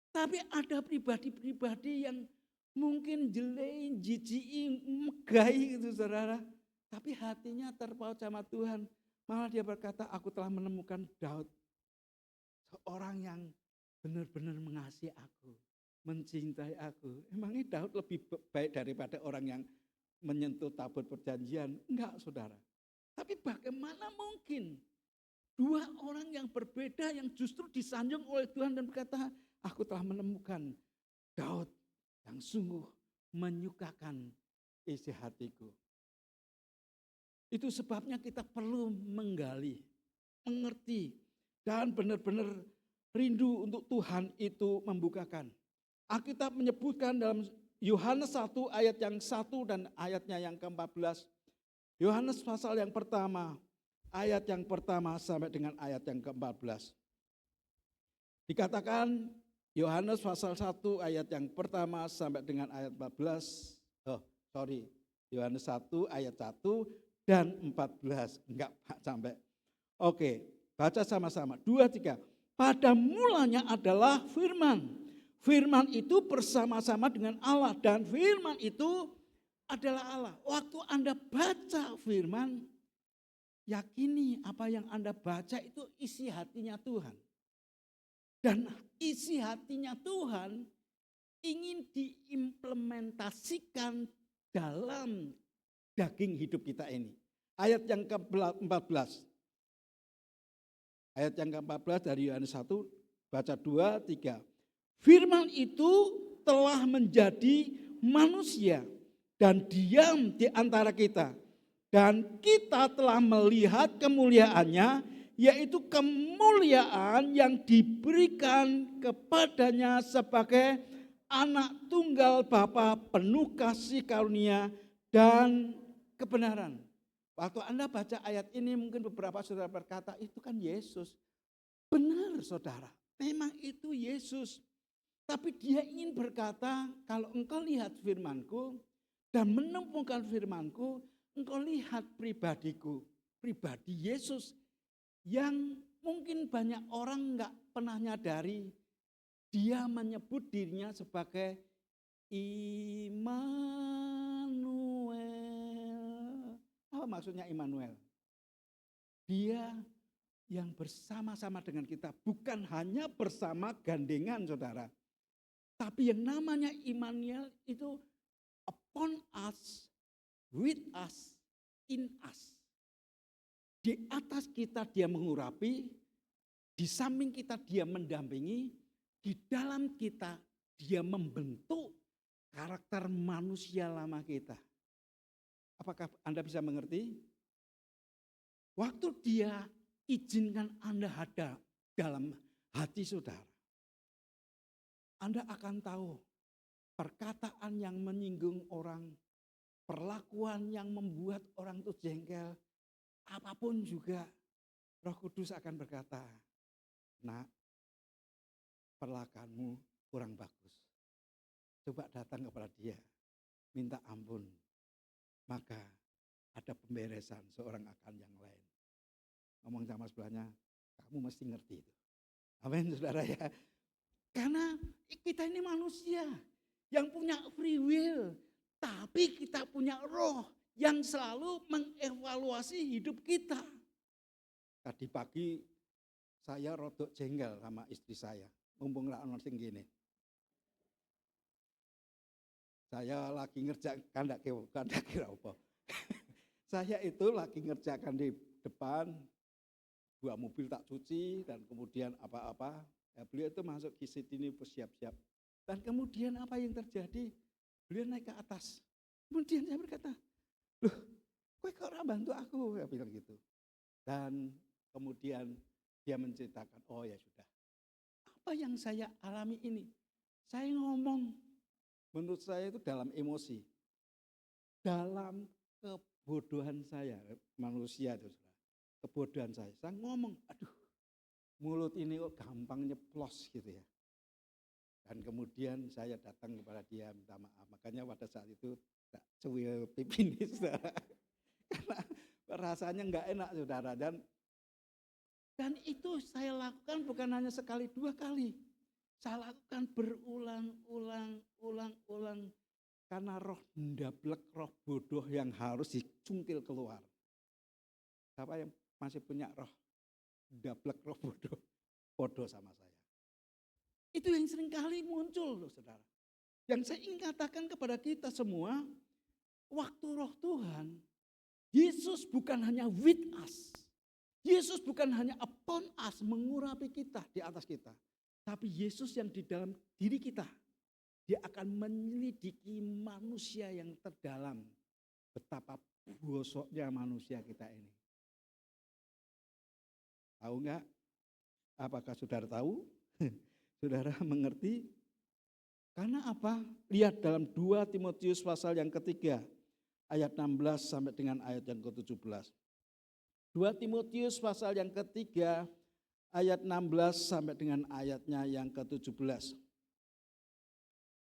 Tapi ada pribadi-pribadi yang mungkin jelein, jijik, megai gitu saudara. Tapi hatinya terpaut sama Tuhan. Malah dia berkata, aku telah menemukan Daud. Seorang yang benar-benar mengasihi aku, mencintai aku. Emangnya Daud lebih baik daripada orang yang menyentuh tabut perjanjian? Enggak saudara. Tapi bagaimana mungkin dua orang yang berbeda yang justru disanjung oleh Tuhan dan berkata, aku telah menemukan Daud yang sungguh menyukakan isi hatiku. Itu sebabnya kita perlu menggali, mengerti, dan benar-benar rindu untuk Tuhan itu membukakan. Alkitab menyebutkan dalam Yohanes 1 ayat yang 1 dan ayatnya yang ke-14. Yohanes pasal yang pertama, ayat yang pertama sampai dengan ayat yang ke-14. Dikatakan Yohanes pasal 1 ayat yang pertama sampai dengan ayat 14. Yohanes 1 ayat 1 dan 14. Enggak sampai. Oke, baca sama-sama. 2, 3. Pada mulanya adalah firman. Firman itu bersama-sama dengan Allah. Dan firman itu adalah Allah. Waktu Anda baca firman, yakini apa yang Anda baca itu isi hatinya Tuhan. Dan isi hatinya Tuhan ingin diimplementasikan dalam daging hidup kita ini. Ayat yang ke-14. Ayat yang ke-14 dari Yohanes 1, baca 2, 3. Firman itu telah menjadi manusia dan diam di antara kita. Dan kita telah melihat kemuliaannya, yaitu kemuliaan yang diberikan kepadanya sebagai anak tunggal Bapa, penuh kasih karunia dan kebenaran. Waktu Anda baca ayat ini mungkin beberapa saudara berkata, itu kan Yesus. Benar saudara, memang itu Yesus. Tapi dia ingin berkata, kalau engkau lihat firmanku dan menemukan firmanku, engkau lihat pribadiku, pribadi Yesus yang mungkin banyak orang enggak pernah nyadari. Dia menyebut dirinya sebagai Immanuel. Apa maksudnya Immanuel? Dia yang bersama-sama dengan kita, bukan hanya bersama gandengan saudara. Tapi yang namanya Immanuel itu upon us, with us, in us. Di atas kita dia mengurapi, di samping kita dia mendampingi, di dalam kita dia membentuk karakter manusia lama kita. Apakah Anda bisa mengerti? Waktu dia izinkan Anda ada dalam hati saudara, Anda akan tahu perkataan yang menyinggung orang, perlakuan yang membuat orang itu jengkel, apapun juga Roh Kudus akan berkata, nak, perlakuanmu kurang bagus. Coba datang kepada dia, minta ampun. Maka ada pemberesan seorang akan yang lain. Ngomong sama sebelahnya, kamu mesti ngerti itu. Amin saudara ya. Karena kita ini manusia yang punya free will. Tapi kita punya roh yang selalu mengevaluasi hidup kita. Tadi pagi saya rodok jengkel sama istri saya. Mumpung ra ono sing gini. Saya lagi ngerjakan kandak kira apa. Saya itu lagi ngerjakan di depan, 2 mobil tak cuci dan kemudian apa-apa. Ya, beliau itu masuk ke sini bersiap-siap. Dan kemudian apa yang terjadi? Beliau naik ke atas. Kemudian saya berkata, loh, kowe kok ora bantu aku? Ya bilang gitu. Dan kemudian dia menceritakan, oh ya sudah. Apa yang saya alami ini? Saya ngomong, menurut saya itu dalam emosi. Dalam kebodohan saya, manusia itu. Kebodohan saya ngomong, aduh mulut ini kok gampang nyeplos gitu ya. Dan kemudian saya datang kepada dia minta maaf. Makanya pada saat itu tak cuwil pipi ini saudara. Karena rasanya enggak enak saudara. Dan itu saya lakukan bukan hanya sekali 2 kali. Saya lakukan berulang-ulang. Karena roh ndablek, roh bodoh yang harus dicungkil keluar. Siapa yang masih punya roh ndablek, roh bodoh sama saya? Itu yang sering kali muncul loh saudara. Yang saya ingin katakan kepada kita semua, waktu roh Tuhan, Yesus bukan hanya with us. Yesus bukan hanya upon us, mengurapi kita, di atas kita. Tapi Yesus yang di dalam diri kita, dia akan menyelidiki manusia yang terdalam. Betapa bosoknya manusia kita ini. Tahu enggak? Apakah saudara tahu? Saudara mengerti? Karena apa? Lihat dalam 2 Timotius pasal yang ketiga, ayat 16 sampai dengan ayat yang ke-17. 2 Timotius pasal yang ketiga, ayat 16 sampai dengan ayatnya yang ke-17.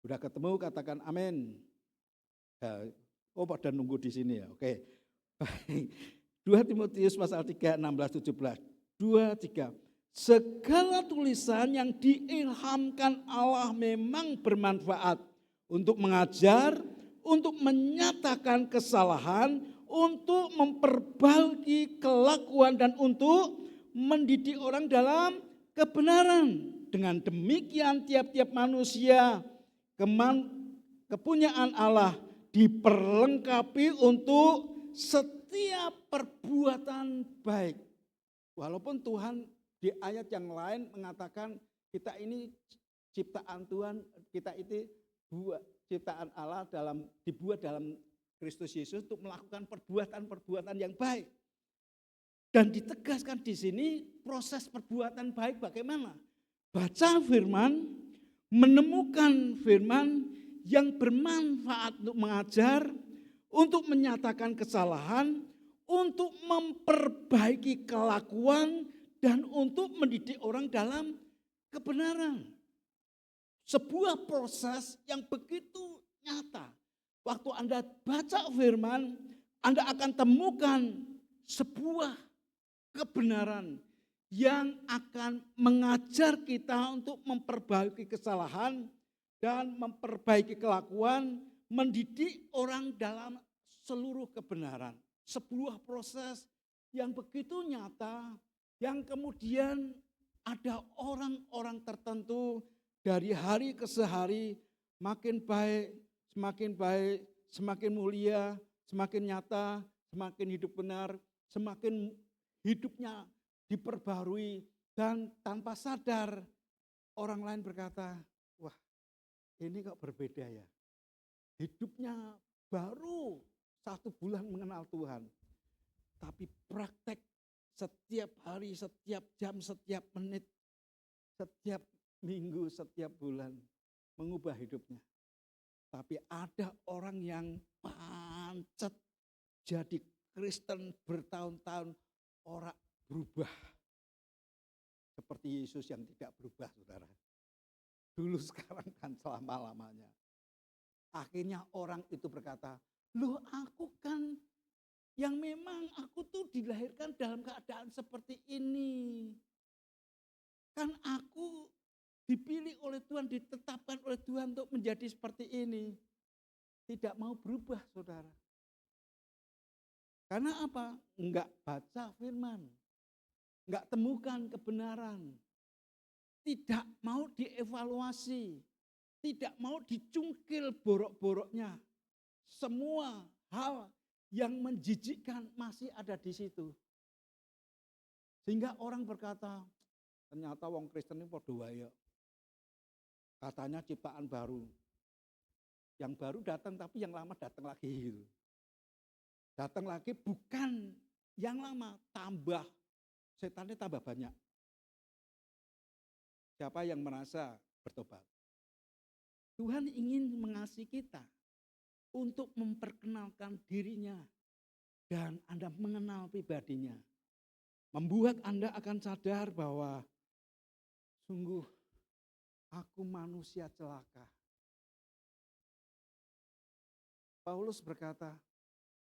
Sudah ketemu, katakan amin. Pada nunggu di sini ya, oke. Baik. 2 Timotius pasal 3, 16, 17. 2, 3. Segala tulisan yang diilhamkan Allah memang bermanfaat untuk mengajar, untuk menyatakan kesalahan, untuk memperbaiki kelakuan dan untuk mendidik orang dalam kebenaran. Dengan demikian tiap-tiap manusia kepunyaan Allah diperlengkapi untuk setiap perbuatan baik. Walaupun Tuhan di ayat yang lain mengatakan kita ini ciptaan Tuhan, kita itu ciptaan Allah dibuat dalam Kristus Yesus untuk melakukan perbuatan-perbuatan yang baik. Dan ditegaskan di sini proses perbuatan baik bagaimana? Baca firman, menemukan firman yang bermanfaat untuk mengajar, untuk menyatakan kesalahan, untuk memperbaiki kelakuan, dan untuk mendidik orang dalam kebenaran. Sebuah proses yang begitu nyata. Waktu Anda baca firman, Anda akan temukan sebuah kebenaran yang akan mengajar kita untuk memperbaiki kesalahan dan memperbaiki kelakuan, mendidik orang dalam seluruh kebenaran. Sebuah proses yang begitu nyata, yang kemudian ada orang-orang tertentu dari hari ke hari makin baik, semakin mulia, semakin nyata, semakin hidup benar, semakin hidupnya diperbarui, dan tanpa sadar orang lain berkata, wah ini kok berbeda ya. Hidupnya baru 1 bulan mengenal Tuhan, tapi praktek setiap hari, setiap jam, setiap menit, setiap minggu, setiap bulan mengubah hidupnya. Tapi ada orang yang pancet jadi Kristen bertahun-tahun, orang berubah. Seperti Yesus yang tidak berubah, saudara. Dulu sekarang kan selama-lamanya. Akhirnya orang itu berkata, loh aku kan yang memang aku tuh dilahirkan dalam keadaan seperti ini. Kan aku dipilih oleh Tuhan, ditetapkan oleh Tuhan untuk menjadi seperti ini. Tidak mau berubah, saudara. Karena apa? Enggak baca firman. Enggak temukan kebenaran. Tidak mau dievaluasi. Tidak mau dicungkil borok-boroknya. Semua hal yang menjijikkan masih ada di situ. Sehingga orang berkata, ternyata wong Kristen ini podo wae. Katanya ciptaan baru. Yang baru datang tapi yang lama datang lagi. Datang lagi bukan yang lama, tambah. Setannya tambah banyak. Siapa yang merasa bertobat? Tuhan ingin mengasihi kita untuk memperkenalkan dirinya dan Anda mengenal pribadinya. Membuat Anda akan sadar bahwa sungguh aku manusia celaka. Paulus berkata,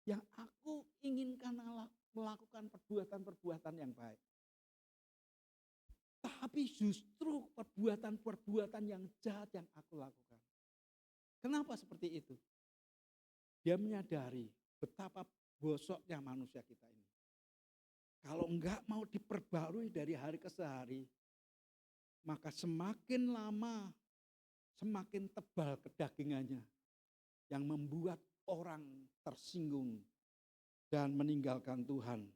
yang aku inginkan adalah melakukan perbuatan-perbuatan yang baik. Tapi justru perbuatan-perbuatan yang jahat yang aku lakukan. Kenapa seperti itu? Dia menyadari betapa bosoknya manusia kita ini. Kalau enggak mau diperbarui dari hari ke hari, maka semakin lama, semakin tebal kedagingannya yang membuat orang tersinggung dan meninggalkan Tuhan.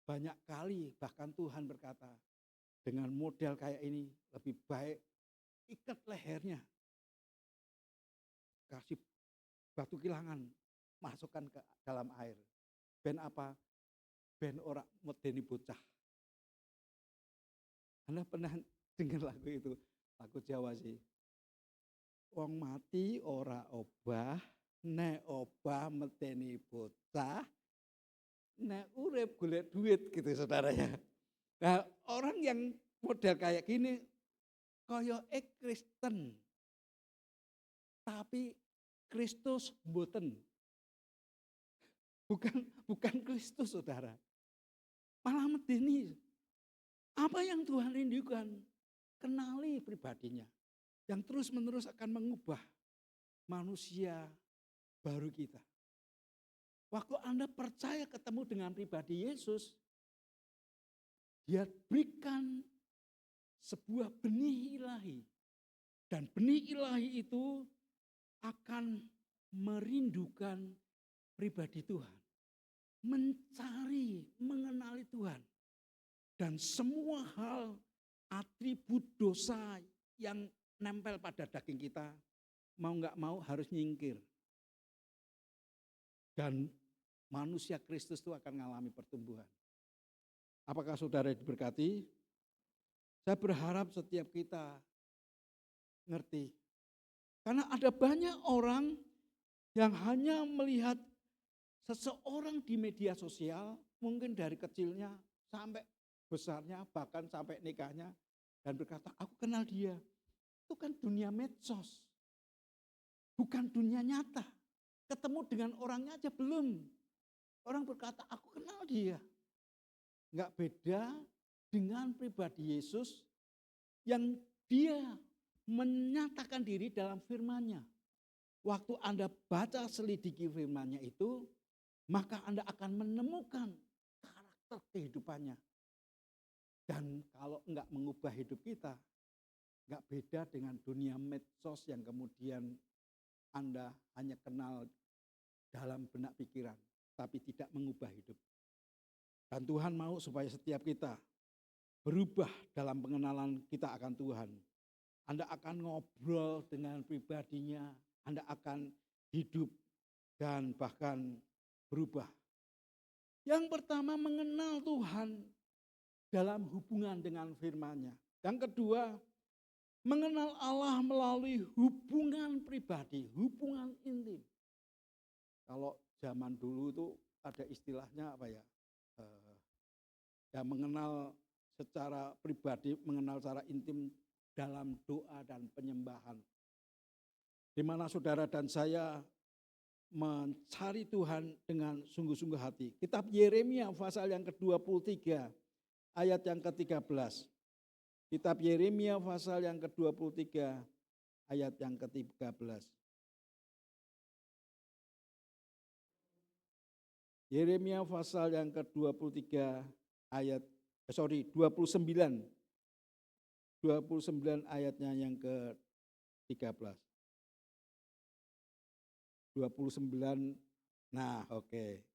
Banyak kali bahkan Tuhan berkata, dengan model kayak ini lebih baik ikat lehernya, kasih batu kilangan, masukkan ke dalam air. Ben apa? Ben ora medeni bocah. Anda pernah dengar lagu itu? Lagu Jawa sih. Wong mati ora obah, nek obah medeni bocah, nek urip golek duit gitu saudara ya. Nah, orang yang model kayak gini kaya Kristen, tapi Kristus mboten. Bukan Kristus saudara. Malah medeni. Apa yang Tuhan rindukan? Kenali pribadinya. Yang terus-menerus akan mengubah manusia baru kita. Waktu Anda percaya ketemu dengan pribadi Yesus, Dia berikan sebuah benih ilahi. Dan benih ilahi itu akan merindukan pribadi Tuhan. Mencari, mengenali Tuhan. Dan semua hal atribut dosa yang nempel pada daging kita, mau nggak mau harus nyingkir. Dan manusia Kristus itu akan mengalami pertumbuhan. Apakah saudara diberkati? Saya berharap setiap kita ngerti. Karena ada banyak orang yang hanya melihat seseorang di media sosial, mungkin dari kecilnya sampai besarnya, bahkan sampai nikahnya, dan berkata, aku kenal dia. Itu kan dunia medsos, bukan dunia nyata. Ketemu dengan orangnya aja belum. Orang berkata, aku kenal dia. Enggak beda dengan pribadi Yesus yang dia menyatakan diri dalam firman-Nya. Waktu Anda baca selidiki firman-Nya itu, maka Anda akan menemukan karakter kehidupannya. Dan kalau enggak mengubah hidup kita, enggak beda dengan dunia medsos yang kemudian Anda hanya kenal dalam benak pikiran, tapi tidak mengubah hidup. Dan Tuhan mau supaya setiap kita berubah dalam pengenalan kita akan Tuhan. Anda akan ngobrol dengan pribadinya, Anda akan hidup dan bahkan berubah. Yang pertama mengenal Tuhan dalam hubungan dengan firman-Nya. Yang kedua, mengenal Allah melalui hubungan pribadi, hubungan intim. Kalau zaman dulu itu ada istilahnya apa ya? Ya mengenal secara pribadi, mengenal secara intim dalam doa dan penyembahan. Di mana saudara dan saya mencari Tuhan dengan sungguh-sungguh hati. Kitab Yeremia pasal yang ke-23 ayat yang ke-13. Kitab Yeremia pasal yang ke-23 ayat yang ke-13. Yeremia pasal yang ke-23 ayat 29. 29 ayatnya yang ke-13. 29. Nah, oke.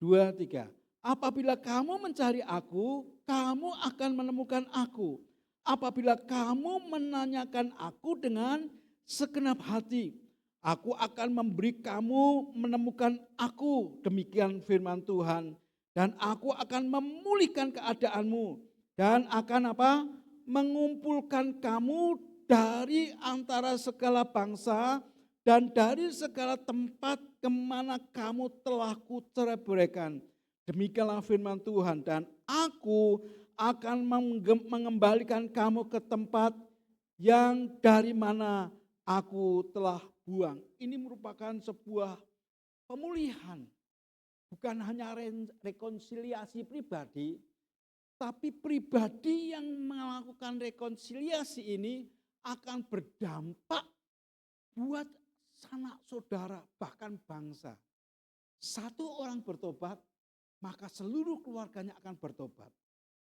2, 3. Apabila kamu mencari aku, kamu akan menemukan aku. Apabila kamu menanyakan aku dengan segenap hati, aku akan memberi kamu menemukan aku. Demikian firman Tuhan. Dan aku akan memulihkan keadaanmu. Dan akan apa? Mengumpulkan kamu dari antara segala bangsa dan dari segala tempat kemana kamu telah kucerai-beraikan. Demikianlah firman Tuhan, dan aku akan mengembalikan kamu ke tempat yang dari mana aku telah buang. Ini merupakan sebuah pemulihan. Bukan hanya rekonsiliasi pribadi, tapi pribadi yang melakukan rekonsiliasi ini akan berdampak buat sanak saudara, bahkan bangsa. Satu orang bertobat, maka seluruh keluarganya akan bertobat.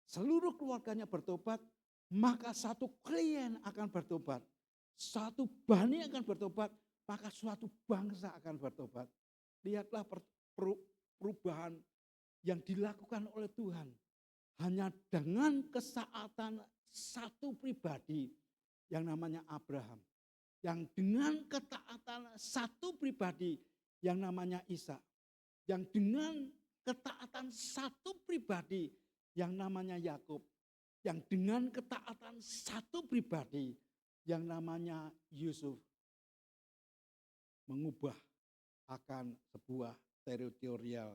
Seluruh keluarganya bertobat, maka satu klien akan bertobat. Satu bani akan bertobat, maka suatu bangsa akan bertobat. Lihatlah perubahan yang dilakukan oleh Tuhan. hanya dengan kesaatan satu pribadi yang namanya Abraham. Yang dengan ketaatan satu pribadi yang namanya Ishak. Yang dengan ketaatan satu pribadi yang namanya Yakub. Yang dengan ketaatan satu pribadi yang namanya Yusuf. Mengubah akan sebuah teritorial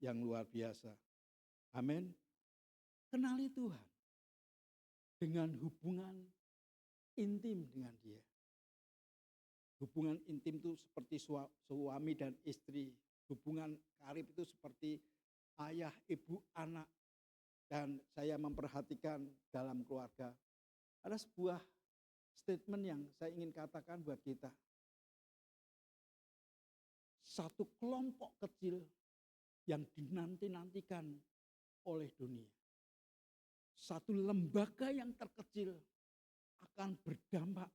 yang luar biasa. Amin. Kenali Tuhan dengan hubungan intim dengan Dia. Hubungan intim itu seperti suami dan istri. Hubungan karib itu seperti ayah, ibu, anak. Dan saya memperhatikan dalam keluarga. Ada sebuah statement yang saya ingin katakan buat kita. Satu kelompok kecil yang dinanti-nantikan oleh dunia. Satu lembaga yang terkecil akan berdampak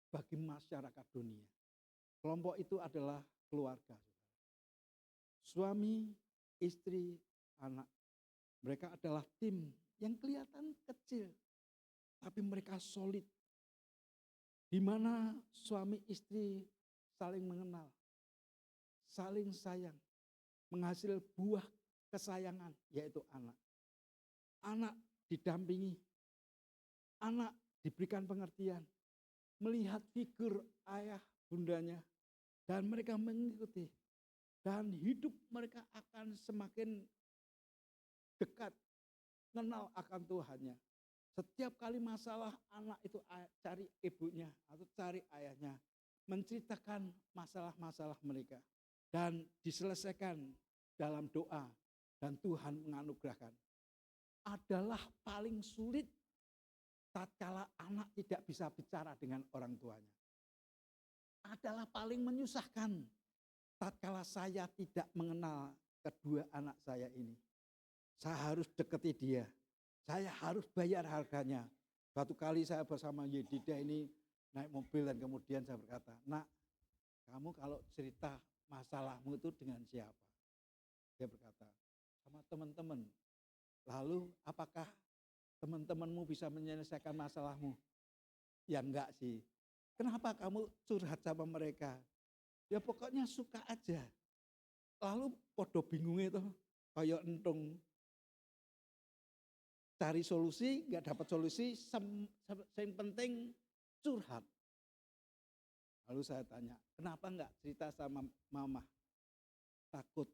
bagi masyarakat dunia. Kelompok itu adalah keluarga. Suami, istri, anak. Mereka adalah tim yang kelihatan kecil, tapi mereka solid. Di mana suami istri saling mengenal, saling sayang, menghasil buah kesayangan, yaitu anak. Anak didampingi, anak diberikan pengertian, melihat figur ayah bundanya, dan mereka mengikuti. Dan hidup mereka akan semakin dekat, kenal akan Tuhannya. Setiap kali masalah anak itu cari ibunya atau cari ayahnya. Menceritakan masalah-masalah mereka. Dan diselesaikan dalam doa. Dan Tuhan menganugerahkan. Adalah paling sulit tatkala anak tidak bisa bicara dengan orang tuanya. Adalah paling menyusahkan tatkala saya tidak mengenal kedua anak saya ini. Saya harus deketi dia. Saya harus bayar harganya. Suatu kali saya bersama Yedida ini naik mobil dan kemudian saya berkata, "Nak, kamu kalau cerita masalahmu itu dengan siapa?" Dia berkata, "Sama teman-teman." Lalu apakah teman-temanmu bisa menyelesaikan masalahmu? Ya enggak sih. Kenapa kamu curhat sama mereka? Ya pokoknya suka aja. Lalu podo bingung itu, kayak entung. Cari solusi, enggak dapat solusi, yang penting curhat. Lalu saya tanya, kenapa enggak cerita sama mama? Takut.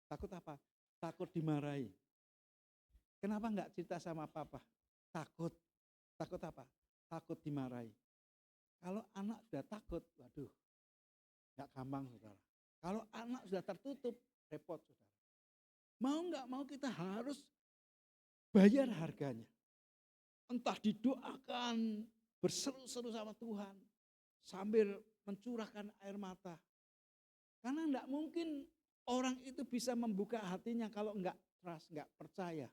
Takut apa? Takut dimarahi. Kenapa enggak cerita sama papa? Takut. Takut apa? Takut dimarahi. Kalau anak sudah takut, waduh, enggak gampang saudara. Kalau anak sudah tertutup, repot saudara. Mau enggak mau kita harus bayar harganya. Entah didoakan, berseru-seru sama Tuhan, sambil mencurahkan air mata. Karena enggak mungkin orang itu bisa membuka hatinya kalau enggak trust, enggak percaya.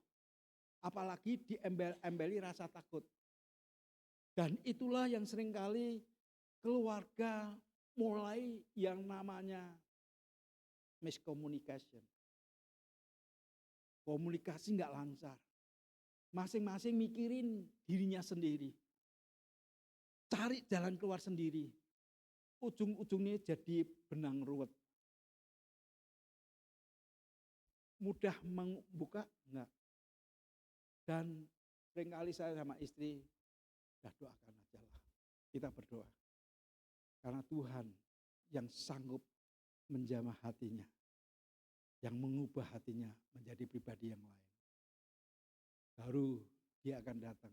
Apalagi diembel-embeli rasa takut. Dan itulah yang seringkali keluarga mulai yang namanya miscommunication. Komunikasi enggak lancar. Masing-masing mikirin dirinya sendiri. Cari jalan keluar sendiri. Ujung-ujungnya jadi benang ruwet. Mudah membuka? Enggak. Dan seringkali saya sama istri, ya doakan aja lah. Kita berdoa. Karena Tuhan yang sanggup menjamah hatinya. Yang mengubah hatinya menjadi pribadi yang lain. Baru dia akan datang.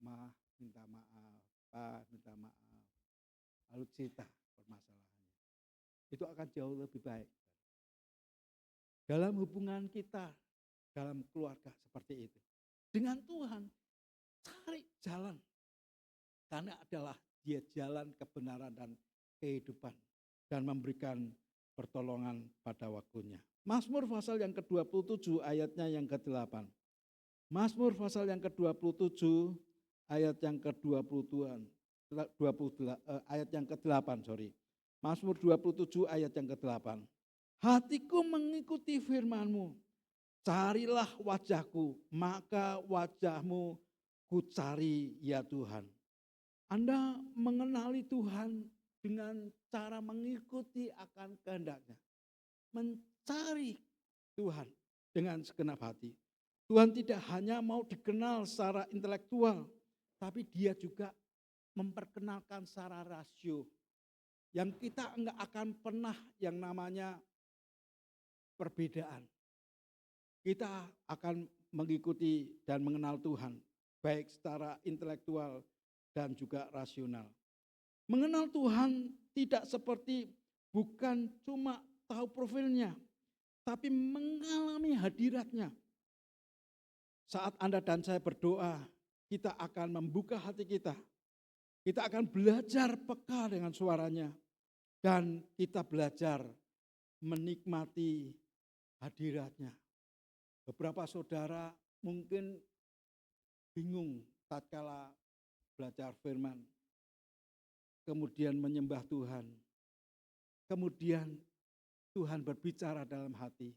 Ma, minta maaf. Pa, minta maaf. Lalu cerita permasalahannya. Itu akan jauh lebih baik. Dalam hubungan kita, dalam keluarga seperti itu. Dengan Tuhan, cari jalan. Karena adalah dia jalan kebenaran dan kehidupan. Dan memberikan pertolongan pada waktunya. Mazmur pasal yang ke-27 ayatnya yang ke-8. Mazmur pasal yang ke-27 ayat yang ke-20 ayat yang ke-8, sorry. Mazmur 27 ayat yang ke-8. Hatiku mengikuti firman-Mu Carilah wajahku, maka wajahmu kucari ya Tuhan. Anda mengenali Tuhan dengan cara mengikuti akan kehendaknya. Mencari Tuhan dengan segenap hati. Tuhan tidak hanya mau dikenal secara intelektual, tapi dia juga memperkenalkan secara rasio. Yang kita enggak akan pernah yang namanya perbedaan. Kita akan mengikuti dan mengenal Tuhan, baik secara intelektual dan juga rasional. Mengenal Tuhan tidak seperti bukan cuma tahu profilnya, tapi mengalami hadiratnya. Saat Anda dan saya berdoa, kita akan membuka hati kita. Kita akan belajar peka dengan suaranya. Dan kita belajar menikmati hadiratnya. Beberapa saudara mungkin bingung tatkala belajar firman. Kemudian menyembah Tuhan. Kemudian Tuhan berbicara dalam hati.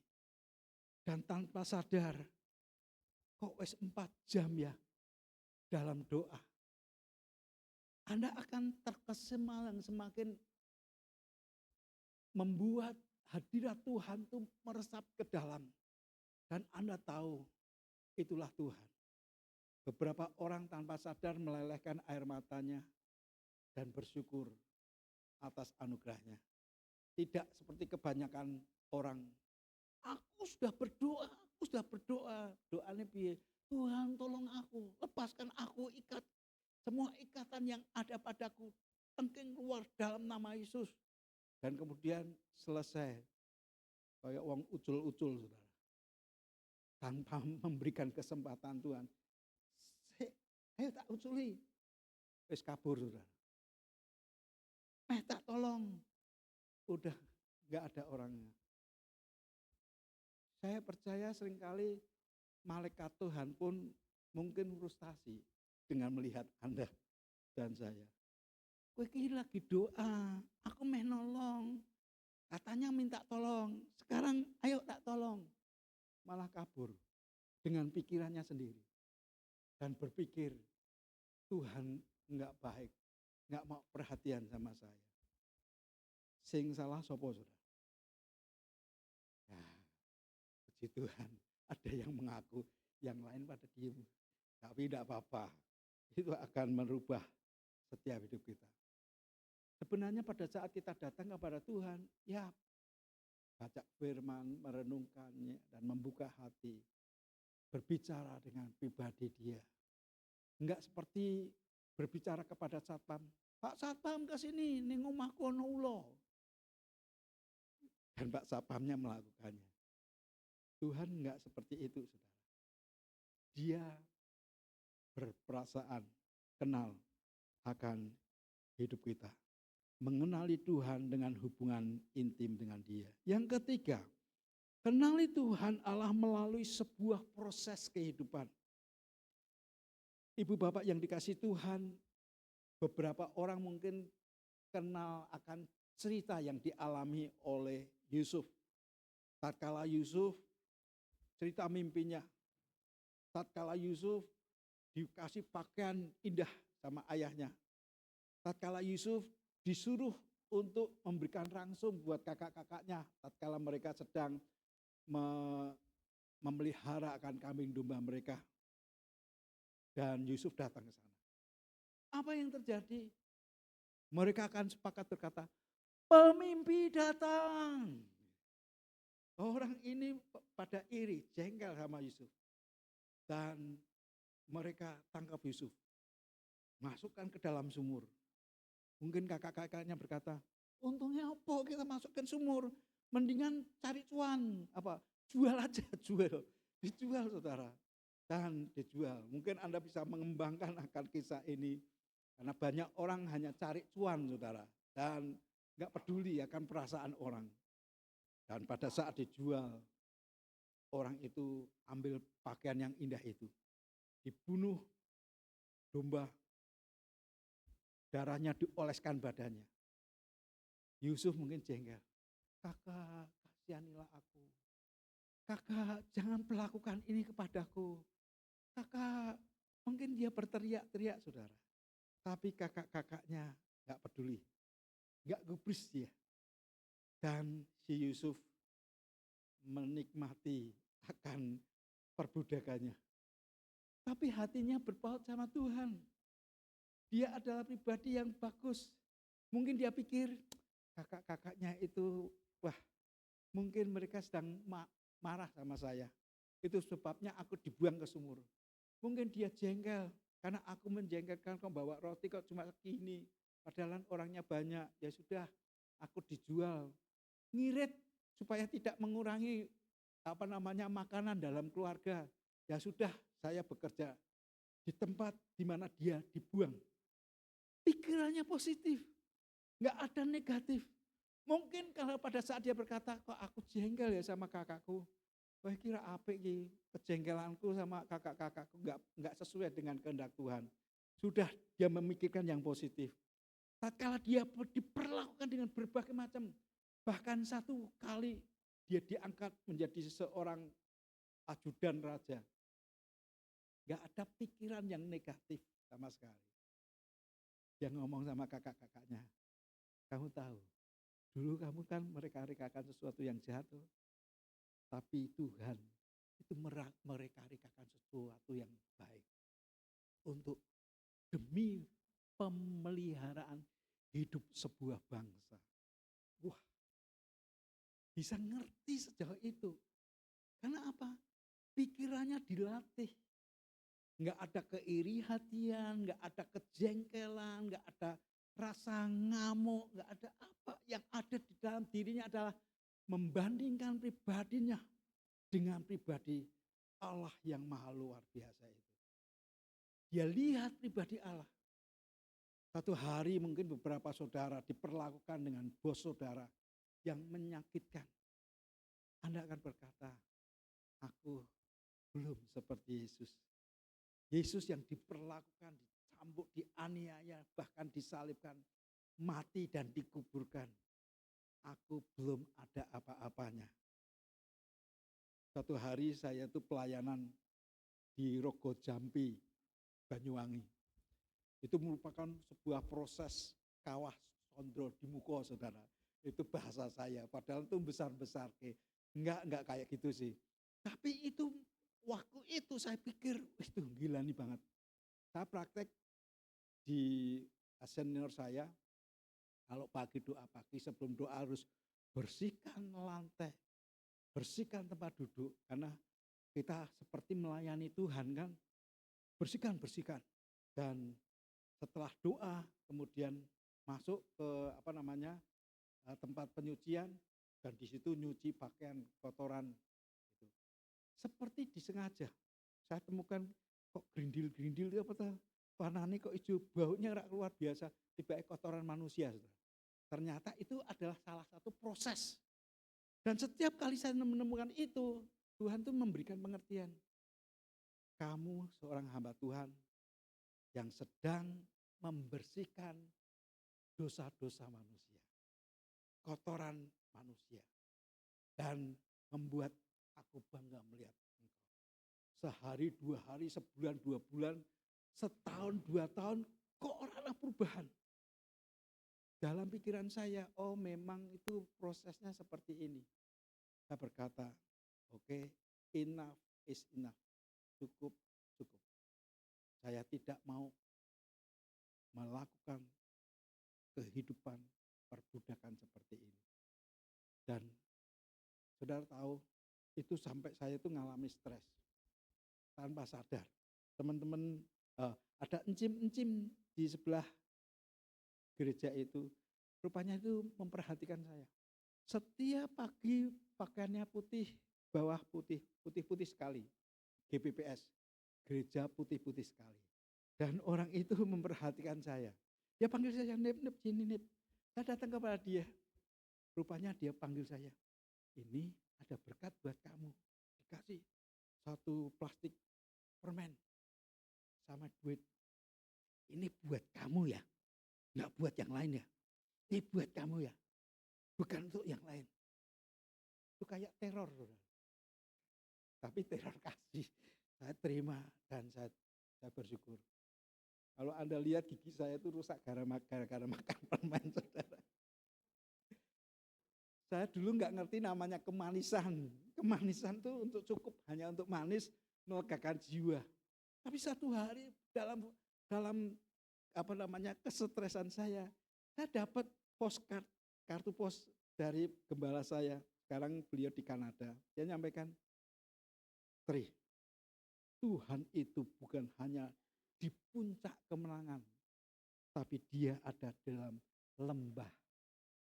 Dan tanpa sadar, kok wes 4 jam ya dalam doa. Anda akan terkesima yang semakin membuat hadirat Tuhan itu meresap ke dalam. Dan Anda tahu itulah Tuhan. Beberapa orang tanpa sadar melelehkan air matanya dan bersyukur atas anugerahnya. Tidak seperti kebanyakan orang. Aku sudah berdoa. Doanya piye? Tuhan tolong aku, lepaskan aku semua ikatan yang ada padaku. Tengking keluar dalam nama Yesus. Dan kemudian selesai. Kayak wong ucul-ucul, saudara. Tanpa memberikan kesempatan Tuhan. Ayo tak uculi. Wis kabur, saudara. Tak tolong. Udah gak ada orangnya. Saya percaya seringkali malaikat Tuhan pun mungkin frustasi dengan melihat Anda dan saya. Kowe iki lagi doa, aku meh nolong. Katanya minta tolong, sekarang ayo tak tolong. Malah kabur dengan pikirannya sendiri. Dan berpikir Tuhan enggak baik, enggak mau perhatian sama saya. Sing salah sapa, saudara? Nah, puji Tuhan, ada yang mengaku, yang lain pada diem. Tapi tidak apa-apa, itu akan merubah setiap hidup kita. Sebenarnya pada saat kita datang kepada Tuhan, ya baca firman, merenungkannya, dan membuka hati. Berbicara dengan pribadi dia. Enggak seperti berbicara kepada satpam. Pak satpam ke sini, ning omahku ono ulo. Dan Pak satpamnya melakukannya. Tuhan enggak seperti itu, saudara. Dia berperasaan, kenal akan hidup kita. Mengenali Tuhan dengan hubungan intim dengan dia. Yang ketiga, kenali Tuhan Allah melalui sebuah proses kehidupan. Ibu bapak yang dikasih Tuhan, beberapa orang mungkin kenal akan cerita yang dialami oleh Yusuf. Tatkala Yusuf cerita mimpinya. Tatkala Yusuf dikasih pakaian indah sama ayahnya. Tatkala Yusuf disuruh untuk memberikan rangsum buat kakak-kakaknya tatkala mereka sedang memelihara akan kambing domba mereka. Dan Yusuf datang ke sana. Apa yang terjadi? Mereka akan sepakat berkata, pemimpi datang. Orang ini pada iri, jengkel sama Yusuf. Dan mereka tangkap Yusuf. Masukkan ke dalam sumur. Mungkin kakak-kakaknya berkata, untungnya apa kita masukkan sumur, mendingan cari cuan, jual aja, jual. Dijual, saudara, dan dijual. Mungkin Anda bisa mengembangkan akan kisah ini, karena banyak orang hanya cari cuan, saudara, dan gak peduli akan perasaan orang. Dan pada saat dijual, orang itu ambil pakaian yang indah itu, dibunuh domba, darahnya dioleskan badannya. Yusuf mungkin jengkel. Kakak, kasihanilah aku. kakak jangan melakukan ini kepadaku. Kakak, mungkin dia berteriak-teriak saudara. Tapi kakak-kakaknya gak peduli, gak gubris dia. Dan si Yusuf menikmati akan perbudakannya. Tapi hatinya berpaut sama Tuhan. Dia adalah pribadi yang bagus. Mungkin dia pikir kakak-kakaknya itu, wah mungkin mereka sedang marah sama saya. Itu sebabnya aku dibuang ke sumur. Mungkin dia jengkel karena aku menjengkelkan kau bawa roti kok cuma segini. Padahal orangnya banyak, ya sudah aku dijual. Ngirit supaya tidak mengurangi makanan dalam keluarga. Ya sudah saya bekerja di tempat di mana dia dibuang. Pikirannya positif, nggak ada negatif. Mungkin kalau pada saat dia berkata, kok aku jengkel ya sama kakakku. Wah kira apa ini kejengkelanku sama kakak-kakakku nggak sesuai dengan kehendak Tuhan. Sudah dia memikirkan yang positif. Tatkala dia diperlakukan dengan berbagai macam, bahkan satu kali dia diangkat menjadi seorang ajudan raja. Gak ada pikiran yang negatif sama sekali. Dia ngomong sama kakak-kakaknya, kamu tahu, dulu kamu kan mereka-rekakan sesuatu yang jahat, tapi Tuhan itu mereka-rekakan sesuatu yang baik untuk demi pemeliharaan hidup sebuah bangsa. Wah, bisa ngerti sejauh itu. Karena apa? Pikirannya dilatih. Enggak ada keiri hatian, enggak ada kejengkelan, enggak ada rasa ngamuk, enggak ada apa. Yang ada di dalam dirinya adalah membandingkan pribadinya dengan pribadi Allah yang maha luar biasa itu. Dia lihat pribadi Allah. Satu hari mungkin beberapa saudara diperlakukan dengan bos saudara yang menyakitkan. Anda akan berkata, aku belum seperti Yesus. Yesus yang diperlakukan, dicambuk, dianiaya, bahkan disalibkan, mati dan dikuburkan. Aku belum ada apa-apanya. Satu hari saya itu pelayanan di Rogo Jampi, Banyuwangi. Itu merupakan sebuah proses kawah sondro di muka saudara. Itu bahasa saya, padahal itu besar-besar. Enggak kayak gitu sih. Tapi itu waktu itu saya pikir, itu gila nih banget. Saya praktek di senior saya, kalau pagi doa pagi sebelum doa harus bersihkan lantai, bersihkan tempat duduk. Karena kita seperti melayani Tuhan kan, bersihkan. Dan setelah doa kemudian masuk ke tempat penyucian dan di situ nyuci pakaian kotoran. Seperti disengaja. Saya temukan kok gerindil-gerindil itu apa tuh? Warnanya kok hijau, baunya luar biasa. Tiba-tiba kotoran manusia. Ternyata itu adalah salah satu proses. Dan setiap kali saya menemukan itu, Tuhan tuh memberikan pengertian. Kamu seorang hamba Tuhan yang sedang membersihkan dosa-dosa manusia. Kotoran manusia. Dan membuat aku bangga melihat engkau. Sehari, 2 hari, sebulan, 2 bulan, setahun, 2 tahun, kok orang perubahan. Dalam pikiran saya, oh memang itu prosesnya seperti ini. Saya berkata, oke, enough is enough. Cukup. Saya tidak mau melakukan kehidupan perbudakan seperti ini. Dan saudara tahu, itu sampai saya itu ngalami stres tanpa sadar. Teman-teman ada encim-encim di sebelah gereja itu, rupanya itu memperhatikan saya. Setiap pagi pakaiannya putih, bawah putih sekali. GPPS, gereja putih-putih sekali. Dan orang itu memperhatikan saya. Dia panggil saya, Nip, sini Nip. Saya datang kepada dia. Rupanya dia panggil saya, ini ada berkat buat kamu. Dikasih 1 plastik permen sama duit. Ini buat kamu ya, nggak buat yang lain ya. Ini buat kamu ya, bukan untuk yang lain. Itu kayak teror. Tapi teror kasih saya terima dan saya bersyukur. Kalau Anda lihat gigi saya itu rusak gara-gara makan permen, saudara. Saya dulu nggak ngerti namanya kemanisan. Kemanisan itu untuk cukup hanya untuk manis, melegakan jiwa. Tapi satu hari dalam kesetresan saya dapat postcard, kartu pos dari gembala saya. Sekarang beliau di Kanada. Dia nyampaikan, Tri, Tuhan itu bukan hanya di puncak kemenangan, tapi dia ada dalam lembah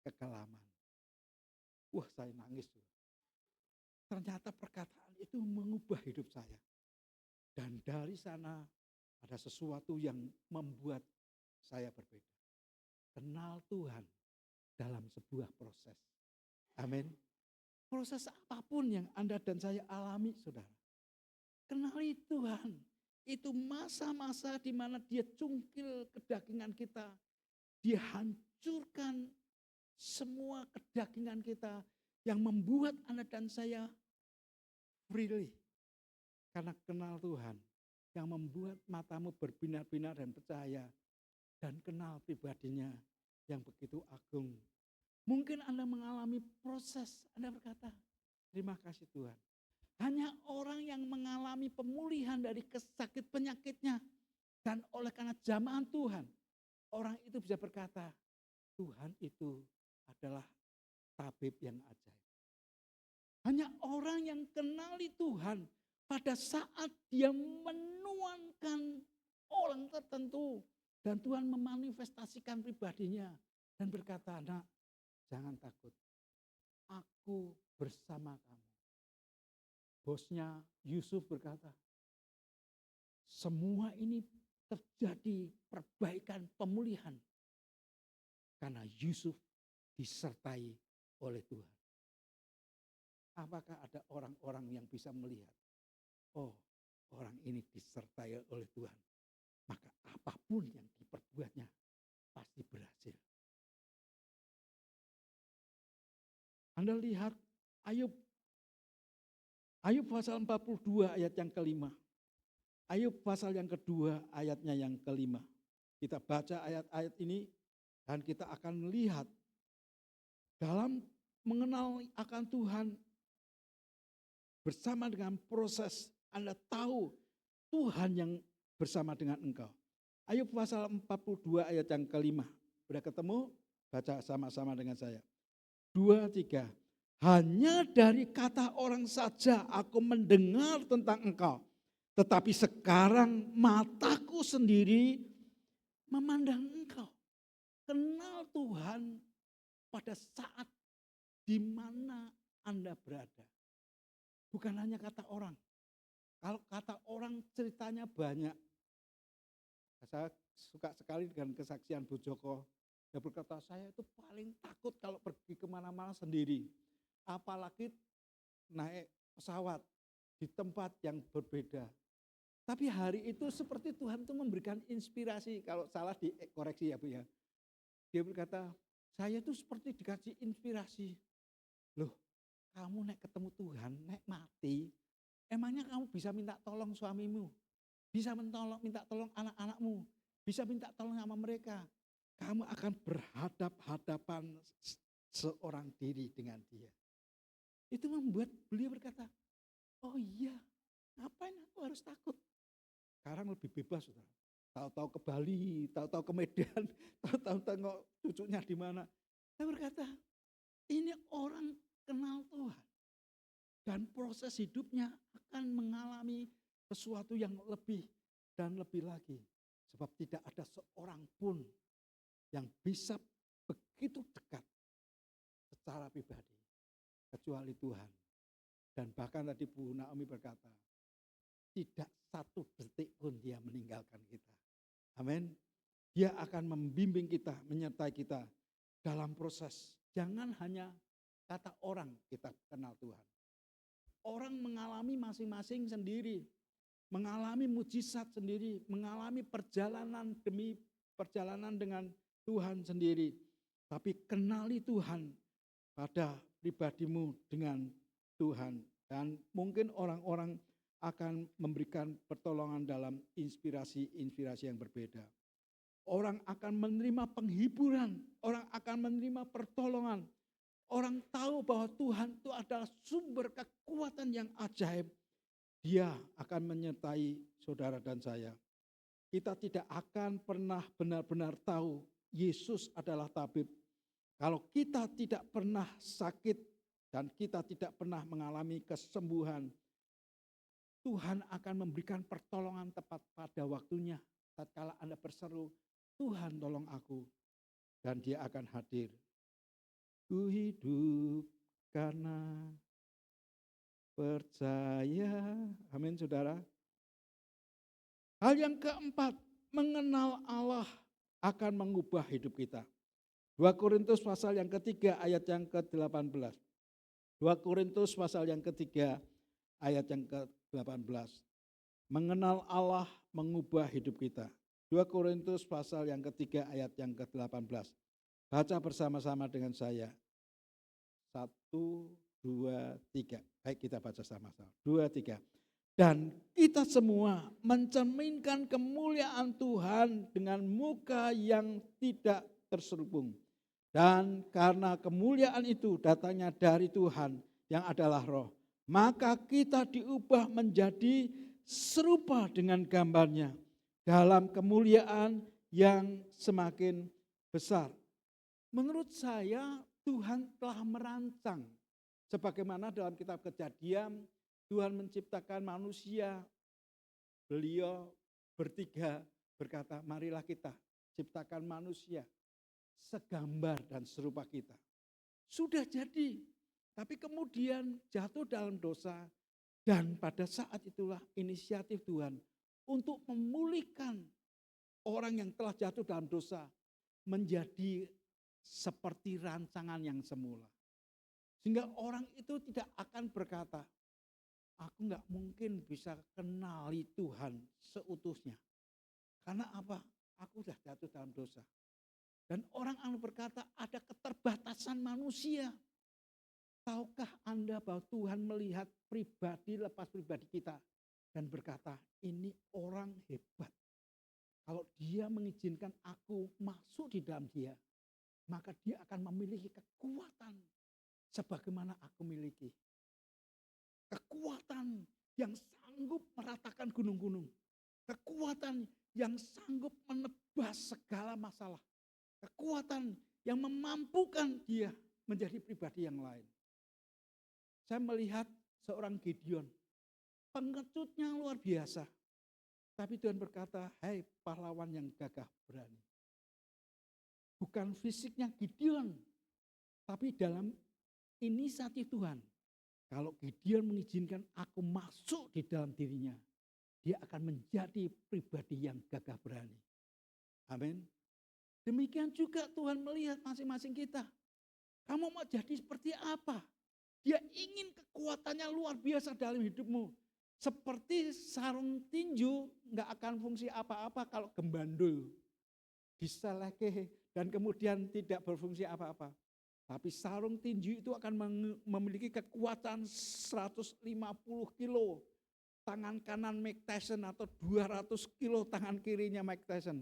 kekelaman. Wah, saya nangis. Ternyata perkataan itu mengubah hidup saya. Dan dari sana ada sesuatu yang membuat saya berbeda. Kenal Tuhan dalam sebuah proses. Amin. Proses apapun yang Anda dan saya alami, saudara. Kenali Tuhan. Itu masa-masa di mana dia cungkil kedagingan kita. Dia hancurkan semua kedagingan kita yang membuat Anda dan saya freely. Karena kenal Tuhan yang membuat matamu berbinar-binar dan percaya. Dan kenal pribadinya yang begitu agung. Mungkin Anda mengalami proses, Anda berkata, terima kasih Tuhan. Hanya orang yang mengalami pemulihan dari sakit penyakitnya. Dan oleh karena jamahan Tuhan, orang itu bisa berkata, Tuhan itu adalah tabib yang ajaib. Hanya orang yang kenali Tuhan pada saat dia menuangkan orang tertentu. Dan Tuhan memanifestasikan pribadinya. Dan berkata, nak, jangan takut. Aku bersama kamu. Bosnya Yusuf berkata, semua ini terjadi perbaikan pemulihan. Karena Yusuf disertai oleh Tuhan. Apakah ada orang-orang yang bisa melihat, oh orang ini disertai oleh Tuhan. Maka apapun yang diperbuatnya pasti berhasil. Anda lihat Ayub pasal 42 ayat yang kelima. Ayub pasal yang kedua ayatnya yang kelima. Kita baca ayat-ayat ini dan kita akan melihat dalam mengenal akan Tuhan bersama dengan proses Anda tahu Tuhan yang bersama dengan engkau. Ayub pasal 42 ayat yang kelima. Sudah ketemu? Baca sama-sama dengan saya. 2, 3. Hanya dari kata orang saja aku mendengar tentang engkau. Tetapi sekarang mataku sendiri memandang engkau. Kenal Tuhan pada saat di mana Anda berada. Bukan hanya kata orang. Kalau kata orang ceritanya banyak. Saya suka sekali dengan kesaksian Bu Joko. Dia berkata, saya itu paling takut kalau pergi kemana-mana sendiri. Apalagi naik pesawat di tempat yang berbeda. Tapi hari itu seperti Tuhan itu memberikan inspirasi. Kalau salah dikoreksi ya Bu ya. Dia berkata, saya itu seperti dikasih inspirasi. Loh, kamu naik ketemu Tuhan, naik mati. Emangnya kamu bisa minta tolong suamimu? Bisa minta tolong anak-anakmu? Bisa minta tolong sama mereka? Kamu akan berhadap-hadapan seorang diri dengan dia. Itu membuat beliau berkata, oh iya, ngapain aku harus takut? Sekarang lebih bebas, saudara. Tahu-tahu ke Bali, tahu-tahu ke Medan, tahu-tahu tengok cucunya di mana. Saya berkata, ini orang kenal Tuhan. Dan proses hidupnya akan mengalami sesuatu yang lebih dan lebih lagi. Sebab tidak ada seorang pun yang bisa begitu dekat secara pribadi. Kecuali Tuhan. Dan bahkan tadi Bu Naomi berkata, tidak satu detik pun dia meninggalkan kita. Amin. Dia akan membimbing kita, menyertai kita dalam proses. Jangan hanya kata orang kita kenal Tuhan. Orang mengalami masing-masing sendiri. Mengalami mujizat sendiri. Mengalami perjalanan demi perjalanan dengan Tuhan sendiri. Tapi kenali Tuhan pada pribadimu dengan Tuhan Dan mungkin orang-orang akan memberikan pertolongan dalam inspirasi-inspirasi yang berbeda. Orang akan menerima penghiburan, orang akan menerima pertolongan. Orang tahu bahwa Tuhan itu adalah sumber kekuatan yang ajaib. Dia akan menyertai saudara dan saya. Kita tidak akan pernah benar-benar tahu Yesus adalah tabib. Kalau kita tidak pernah sakit dan kita tidak pernah mengalami kesembuhan, Tuhan akan memberikan pertolongan tepat pada waktunya. Tatkala Anda berseru, Tuhan tolong aku. Dan dia akan hadir. Ku hidup karena percaya. Amin saudara. Hal yang keempat, mengenal Allah akan mengubah hidup kita. 2 Korintus pasal yang ketiga ayat yang ke-18. 2 Korintus pasal yang ketiga ayat yang ke-18. Mengenal Allah mengubah hidup kita. 2 Korintus pasal yang ketiga ayat yang ke-18. Baca bersama-sama dengan saya. 1, 2, 3. Baik, kita baca sama-sama. 2, 3. Dan kita semua mencerminkan kemuliaan Tuhan dengan muka yang tidak terselubung. Dan karena kemuliaan itu datangnya dari Tuhan yang adalah Roh, maka kita diubah menjadi serupa dengan gambarnya dalam kemuliaan yang semakin besar. Menurut saya Tuhan telah merancang. Sebagaimana dalam kitab Kejadian, Tuhan menciptakan manusia. Beliau bertiga berkata, marilah kita ciptakan manusia segambar dan serupa kita. Sudah jadi, tapi kemudian jatuh dalam dosa. Dan pada saat itulah inisiatif Tuhan untuk memulihkan orang yang telah jatuh dalam dosa menjadi seperti rancangan yang semula. Sehingga orang itu tidak akan berkata, aku gak mungkin bisa kenali Tuhan seutuhnya. Karena apa? Aku sudah jatuh dalam dosa. Dan orang akan berkata ada keterbatasan manusia. Tahukah Anda bahwa Tuhan melihat pribadi lepas pribadi kita dan berkata, ini orang hebat. Kalau dia mengizinkan aku masuk di dalam dia, maka dia akan memiliki kekuatan sebagaimana aku miliki. Kekuatan yang sanggup meratakan gunung-gunung. Kekuatan yang sanggup menebas segala masalah. Kekuatan yang memampukan dia menjadi pribadi yang lain. Saya melihat seorang Gideon, pengecutnya luar biasa. Tapi Tuhan berkata, hai pahlawan yang gagah berani. Bukan fisiknya Gideon, tapi dalam inisiatif Tuhan. Kalau Gideon mengizinkan aku masuk di dalam dirinya, dia akan menjadi pribadi yang gagah berani. Amin. Demikian juga Tuhan melihat masing-masing kita. Kamu mau jadi seperti apa? Dia ingin kekuatannya luar biasa dalam hidupmu. Seperti sarung tinju nggak akan fungsi apa-apa kalau gembandul. Diseleke dan kemudian tidak berfungsi apa-apa. Tapi sarung tinju itu akan memiliki kekuatan 150 kilo. Tangan kanan Mike Tyson atau 200 kilo tangan kirinya Mike Tyson.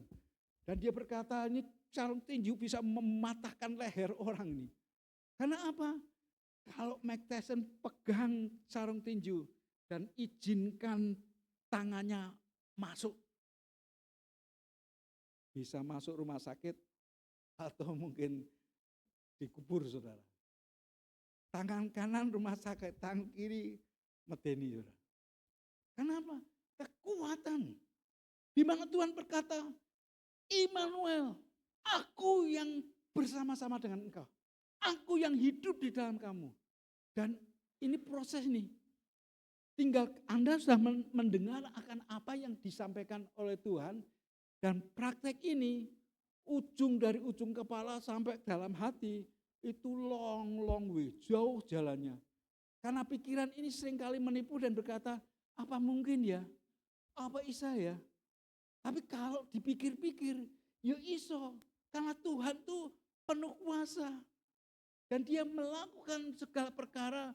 Dan dia berkata ini sarung tinju bisa mematahkan leher orang ini. Karena apa? Kalau Mike Tyson pegang sarung tinju dan izinkan tangannya masuk. Bisa masuk rumah sakit atau mungkin dikubur saudara. Tangan kanan rumah sakit, tangan kiri medeni saudara. Kenapa? Kekuatan. Di mana Tuhan berkata, Immanuel, aku yang bersama-sama dengan engkau. Aku yang hidup di dalam kamu. Dan ini proses nih. Tinggal Anda sudah mendengar akan apa yang disampaikan oleh Tuhan. Dan praktek ini, ujung dari ujung kepala sampai dalam hati, itu long way, jauh jalannya. Karena pikiran ini seringkali menipu dan berkata, apa mungkin ya? Apa bisa ya? Tapi kalau dipikir-pikir, ya iso. Karena Tuhan tuh penuh kuasa. Dan dia melakukan segala perkara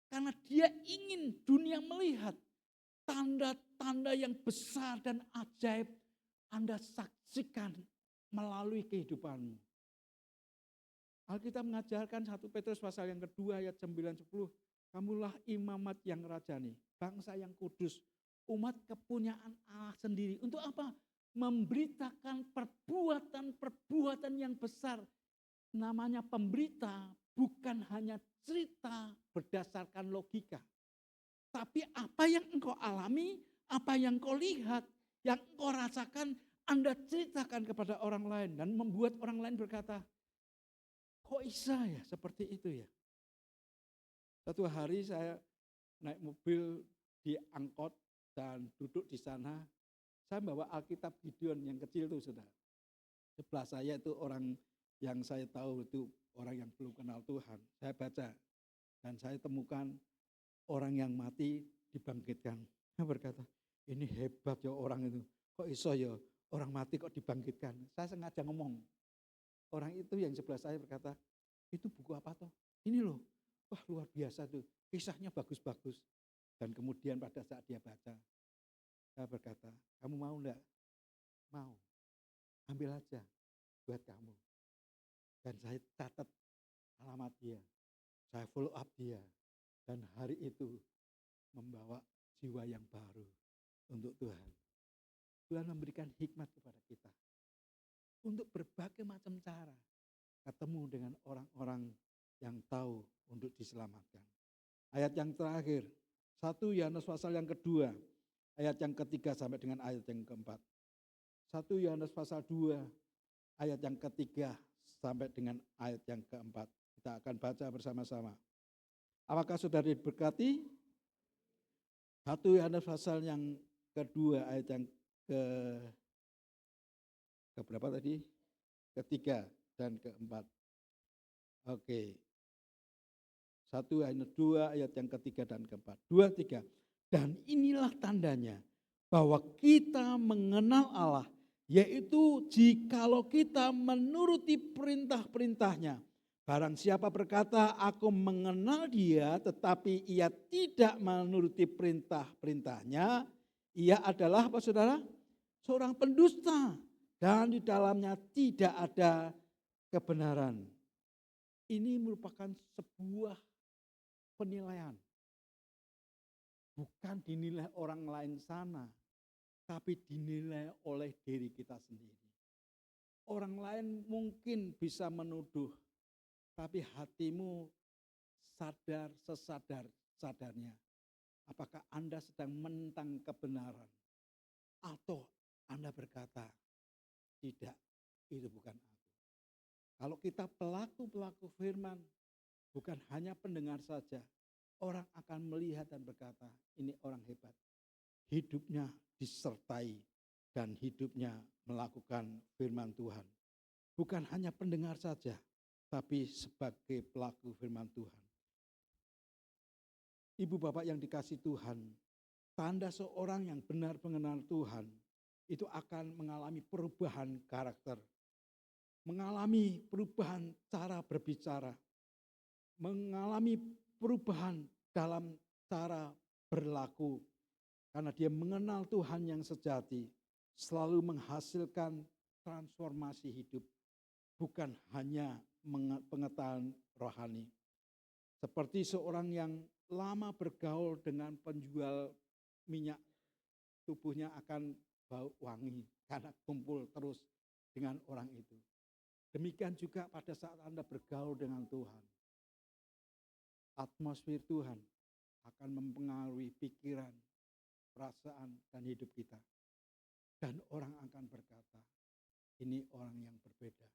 Karena dia ingin dunia melihat tanda-tanda yang besar dan ajaib Anda saksikan melalui kehidupanmu. Alkitab mengajarkan 1 Petrus pasal yang kedua ayat 9-10. Kamulah imamat yang rajani, bangsa yang kudus, umat kepunyaan Allah sendiri. Untuk apa? Memberitakan perbuatan-perbuatan yang besar. Namanya pemberita bukan hanya cerita berdasarkan logika. Tapi apa yang engkau alami, apa yang engkau lihat, yang engkau rasakan, Anda ceritakan kepada orang lain. Dan membuat orang lain berkata, kok bisa ya seperti itu ya? Satu hari saya naik mobil di angkot dan duduk di sana. Saya bawa Alkitab Gideon yang kecil itu, saudara. Sebelah saya itu orang yang saya tahu itu orang yang belum kenal Tuhan. Saya baca dan saya temukan orang yang mati dibangkitkan. Saya berkata, ini hebat ya orang itu. Kok iso ya orang mati kok dibangkitkan. Saya sengaja ngomong. Orang itu yang sebelah saya berkata, itu buku apa toh? Ini loh, wah luar biasa tuh. Kisahnya bagus-bagus. Dan kemudian pada saat dia baca, saya berkata, kamu mau enggak? Mau. Ambil aja buat kamu. Dan saya catat alamat dia. Saya follow up dia. Dan hari itu membawa jiwa yang baru untuk Tuhan. Tuhan memberikan hikmat kepada kita. Untuk berbagai macam cara. Ketemu dengan orang-orang yang tahu untuk diselamatkan. Ayat yang terakhir. 1 Yohanes pasal yang kedua. Ayat yang ketiga sampai dengan ayat yang keempat. 1 Yohanes pasal 2. Ayat yang ketiga sampai dengan ayat yang keempat. Kita akan baca bersama-sama. Apakah saudara diberkati? 1 Yohanes pasal yang kedua ayat yang ke berapa tadi? Ketiga dan keempat. Oke. 1 Yohanes 2 ayat yang ketiga dan keempat. 2, 3. Dan inilah tandanya bahwa kita mengenal Allah, yaitu jikalau kita menuruti perintah-perintahnya. Barang siapa berkata, aku mengenal dia, tetapi ia tidak menuruti perintah-perintahnya, ia adalah apa saudara? Seorang pendusta. Dan di dalamnya tidak ada kebenaran. Ini merupakan sebuah penilaian. Bukan dinilai orang lain sana, tapi dinilai oleh diri kita sendiri. Orang lain mungkin bisa menuduh, tapi hatimu sadar sesadar-sadarnya. Apakah Anda sedang menentang kebenaran? Atau Anda berkata, tidak, itu bukan aku. Kalau kita pelaku-pelaku firman, bukan hanya pendengar saja, orang akan melihat dan berkata, ini orang hebat. Hidupnya disertai dan hidupnya melakukan firman Tuhan. Bukan hanya pendengar saja, tapi sebagai pelaku firman Tuhan. Ibu bapak yang dikasih Tuhan, tanda seorang yang benar mengenal Tuhan, itu akan mengalami perubahan karakter. Mengalami perubahan cara berbicara. Mengalami perubahan dalam cara berlaku. Karena dia mengenal Tuhan yang sejati. Selalu menghasilkan transformasi hidup. Bukan hanya pengetahuan rohani. Seperti seorang yang lama bergaul dengan penjual minyak. Tubuhnya akan bau wangi karena kumpul terus dengan orang itu. Demikian juga pada saat Anda bergaul dengan Tuhan. Atmosfer Tuhan akan mempengaruhi pikiran, perasaan, dan hidup kita. Dan orang akan berkata, ini orang yang berbeda.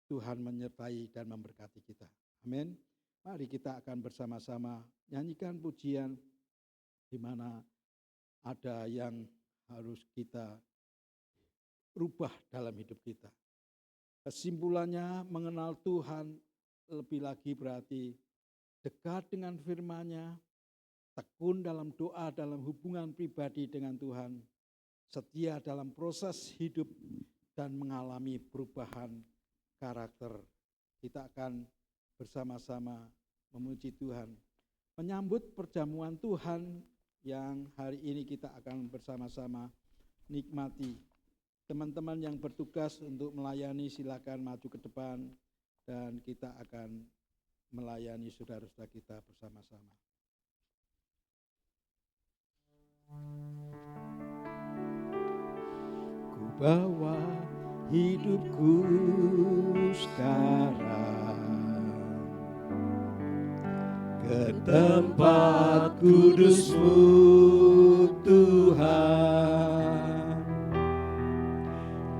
Tuhan menyertai dan memberkati kita. Amin. Mari kita akan bersama-sama nyanyikan pujian di mana ada yang harus kita rubah dalam hidup kita. Kesimpulannya mengenal Tuhan lebih lagi berarti dekat dengan firman-Nya, tekun dalam doa, dalam hubungan pribadi dengan Tuhan, setia dalam proses hidup dan mengalami perubahan karakter. Kita akan bersama-sama memuji Tuhan menyambut perjamuan Tuhan yang hari ini kita akan bersama-sama nikmati. Teman-teman yang bertugas untuk melayani silakan maju ke depan dan kita akan melayani saudara-saudara kita bersama-sama. Ku bawa hidupku sekarang ke tempat kudus-Mu Tuhan,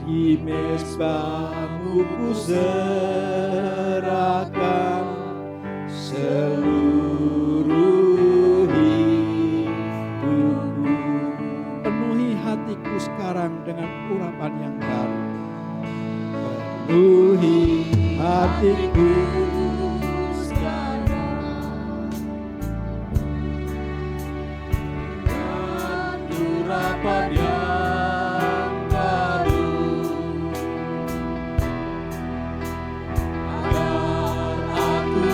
di mezbah-Mu ku serahkan seluruh hidupku. Penuhi hatiku sekarang dengan urapan yang baru. Penuhi hatiku sekarang dengan urapan yang baru, agar aku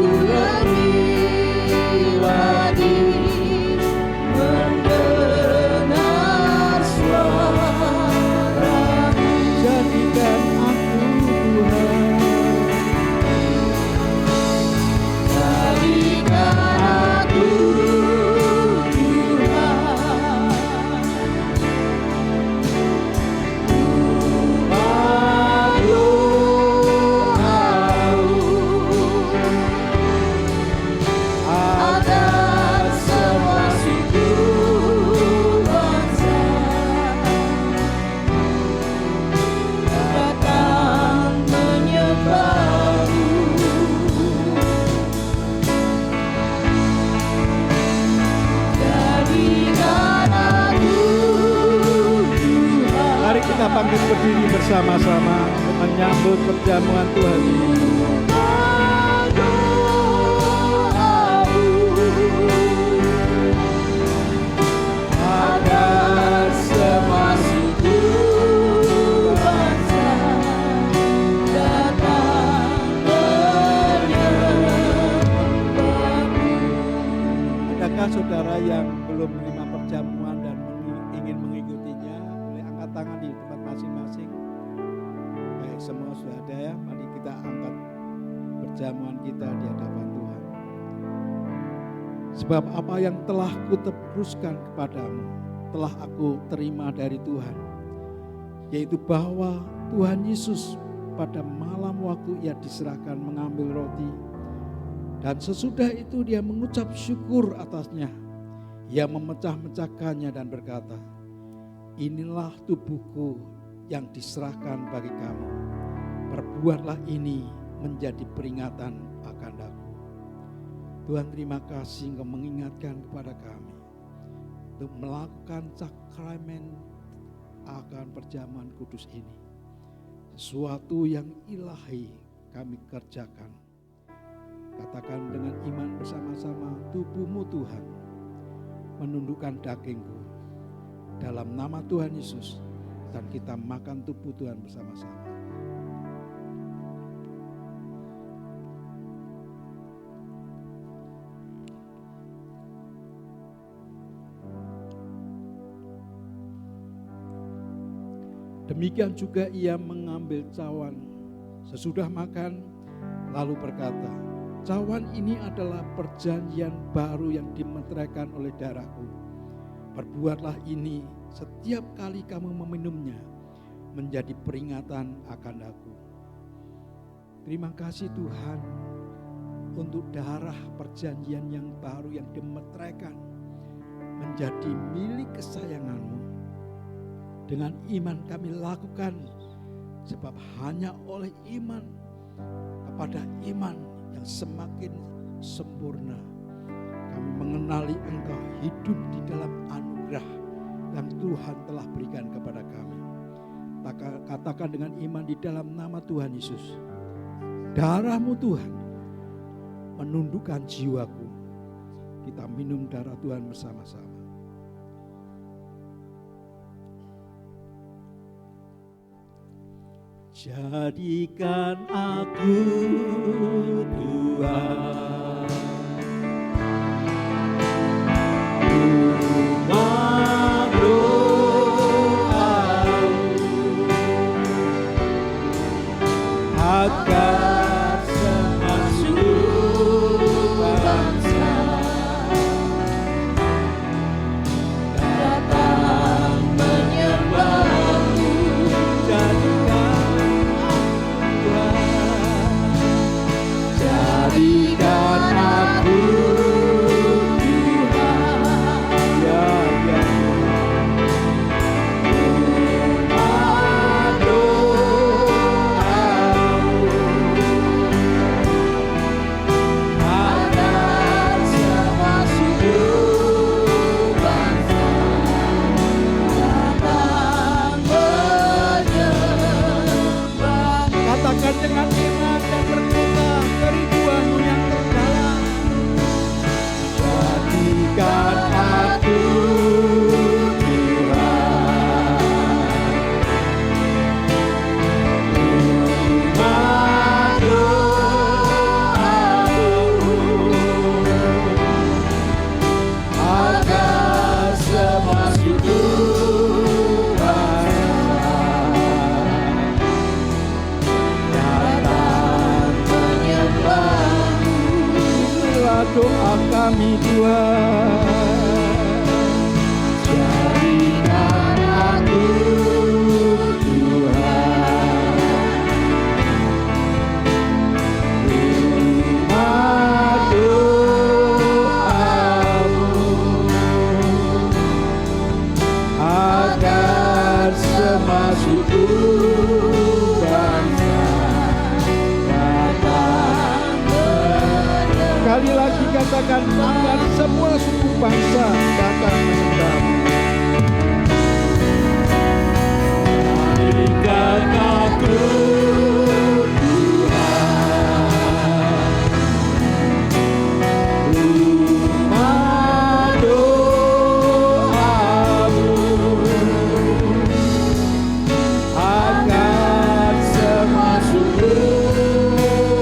lebih lagi mendengar suara-Mu. Bangkit berdiri bersama-sama untuk menyambut perjamuan Tuhan ini. Agar semua suku bangsa datang menyembah-Mu. Adakah saudara yang belum menerima perjamuan dan ingin mengikutinya? Boleh angkat tangan di tempat masing-masing. Baik, semua sudah ada ya. Mari kita angkat perjamuan kita di hadapan Tuhan. Sebab apa yang telah kuteruskan kepadamu, telah aku terima dari Tuhan, yaitu bahwa Tuhan Yesus pada malam waktu ia diserahkan mengambil roti, dan sesudah itu dia mengucap syukur atasnya. Ia memecah-mecahkannya dan berkata, inilah tubuhku yang diserahkan bagi kamu. Perbuatlah ini menjadi peringatan akan aku. Tuhan, terima kasih Engkau mengingatkan kepada kami untuk melakukan sakramen akan perjamuan kudus ini. Sesuatu yang ilahi kami kerjakan. Katakan dengan iman bersama-sama, tubuhmu Tuhan menundukkan dagingku. Dalam nama Tuhan Yesus, dan kita makan tubuh Tuhan bersama-sama. Demikian juga ia mengambil cawan sesudah makan, lalu berkata, cawan ini adalah perjanjian baru yang dimeteraikan oleh darahku. Perbuatlah ini setiap kali kamu meminumnya menjadi peringatan akan aku. Terima kasih Tuhan untuk darah perjanjian yang baru yang dimeteraikan menjadi milik kesayangan-Mu. Dengan iman kami lakukan, sebab hanya oleh iman kepada iman yang semakin sempurna kami mengenali Engkau hidup di dalam anugerah yang Tuhan telah berikan kepada kami. Katakan dengan iman di dalam nama Tuhan Yesus, darah-Mu Tuhan menundukkan jiwaku. Kita minum darah Tuhan bersama-sama. Jadikan aku Tuhan rumah doamu, agar semua suku bangsa datang menyembah-Mu. Jadikan aku Tuhan, ya ya, rumah doamu, agar semua suku bangsa datang menyembah. Katakan dengan iman dan berkata, kerinduan-Mu yang terdalam. Jadikan aku Tuhan rumah doamu, agar semua suku bangsa datang menyembah-Mu. Inilah doa kami Tuhan. Jadikan aku Tuhan rumah doamu, agar semua suku bangsa datang menyembah. Sekali lagi katakan, agar semua suku bangsa datang menyembah-Mu. Jadikan aku Tuhan rumah doamu, agar semua suku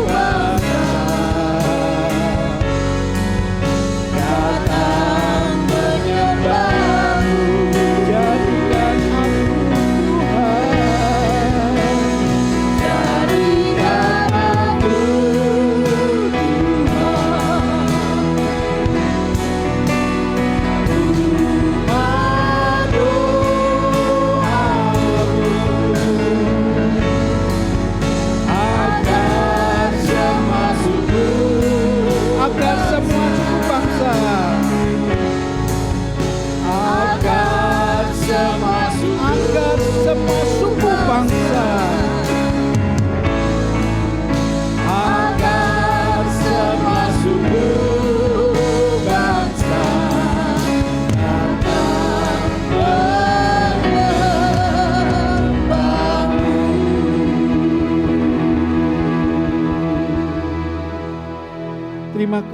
bangsa datang menyembah-Mu. Jadikan aku Tuhan,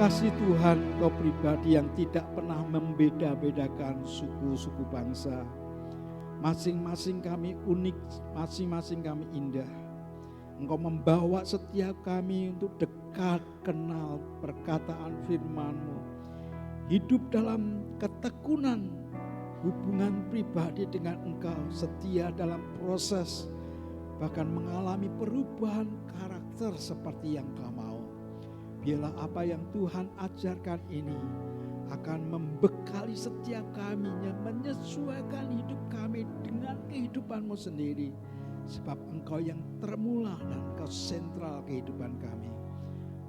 kasih Tuhan, Engkau pribadi yang tidak pernah membeda-bedakan suku-suku bangsa. Masing-masing kami unik, masing-masing kami indah. Engkau membawa setiap kami untuk dekat kenal perkataan firman-Mu. Hidup dalam ketekunan hubungan pribadi dengan Engkau, setia dalam proses, bahkan mengalami perubahan karakter seperti yang Kau mau. Biarlah apa yang Tuhan ajarkan ini akan membekali setiap kami, menyesuaikan hidup kami dengan kehidupan-Mu sendiri. Sebab Engkau yang termula dan Engkau sentral kehidupan kami.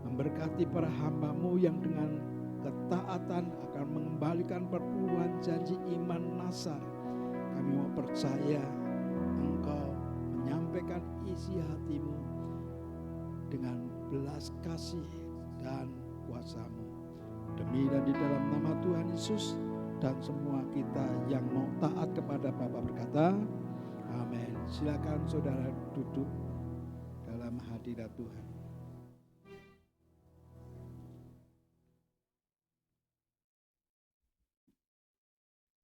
Memberkati para hamba-Mu yang dengan ketaatan akan mengembalikan perpuluhan janji iman Nasar. Kami mau percaya Engkau menyampaikan isi hati-Mu dengan belas kasih dan kuasa-Mu. Demi dan di dalam nama Tuhan Yesus, dan semua kita yang mau taat kepada Bapa berkata, amin. Silakan saudara duduk dalam hadirat Tuhan.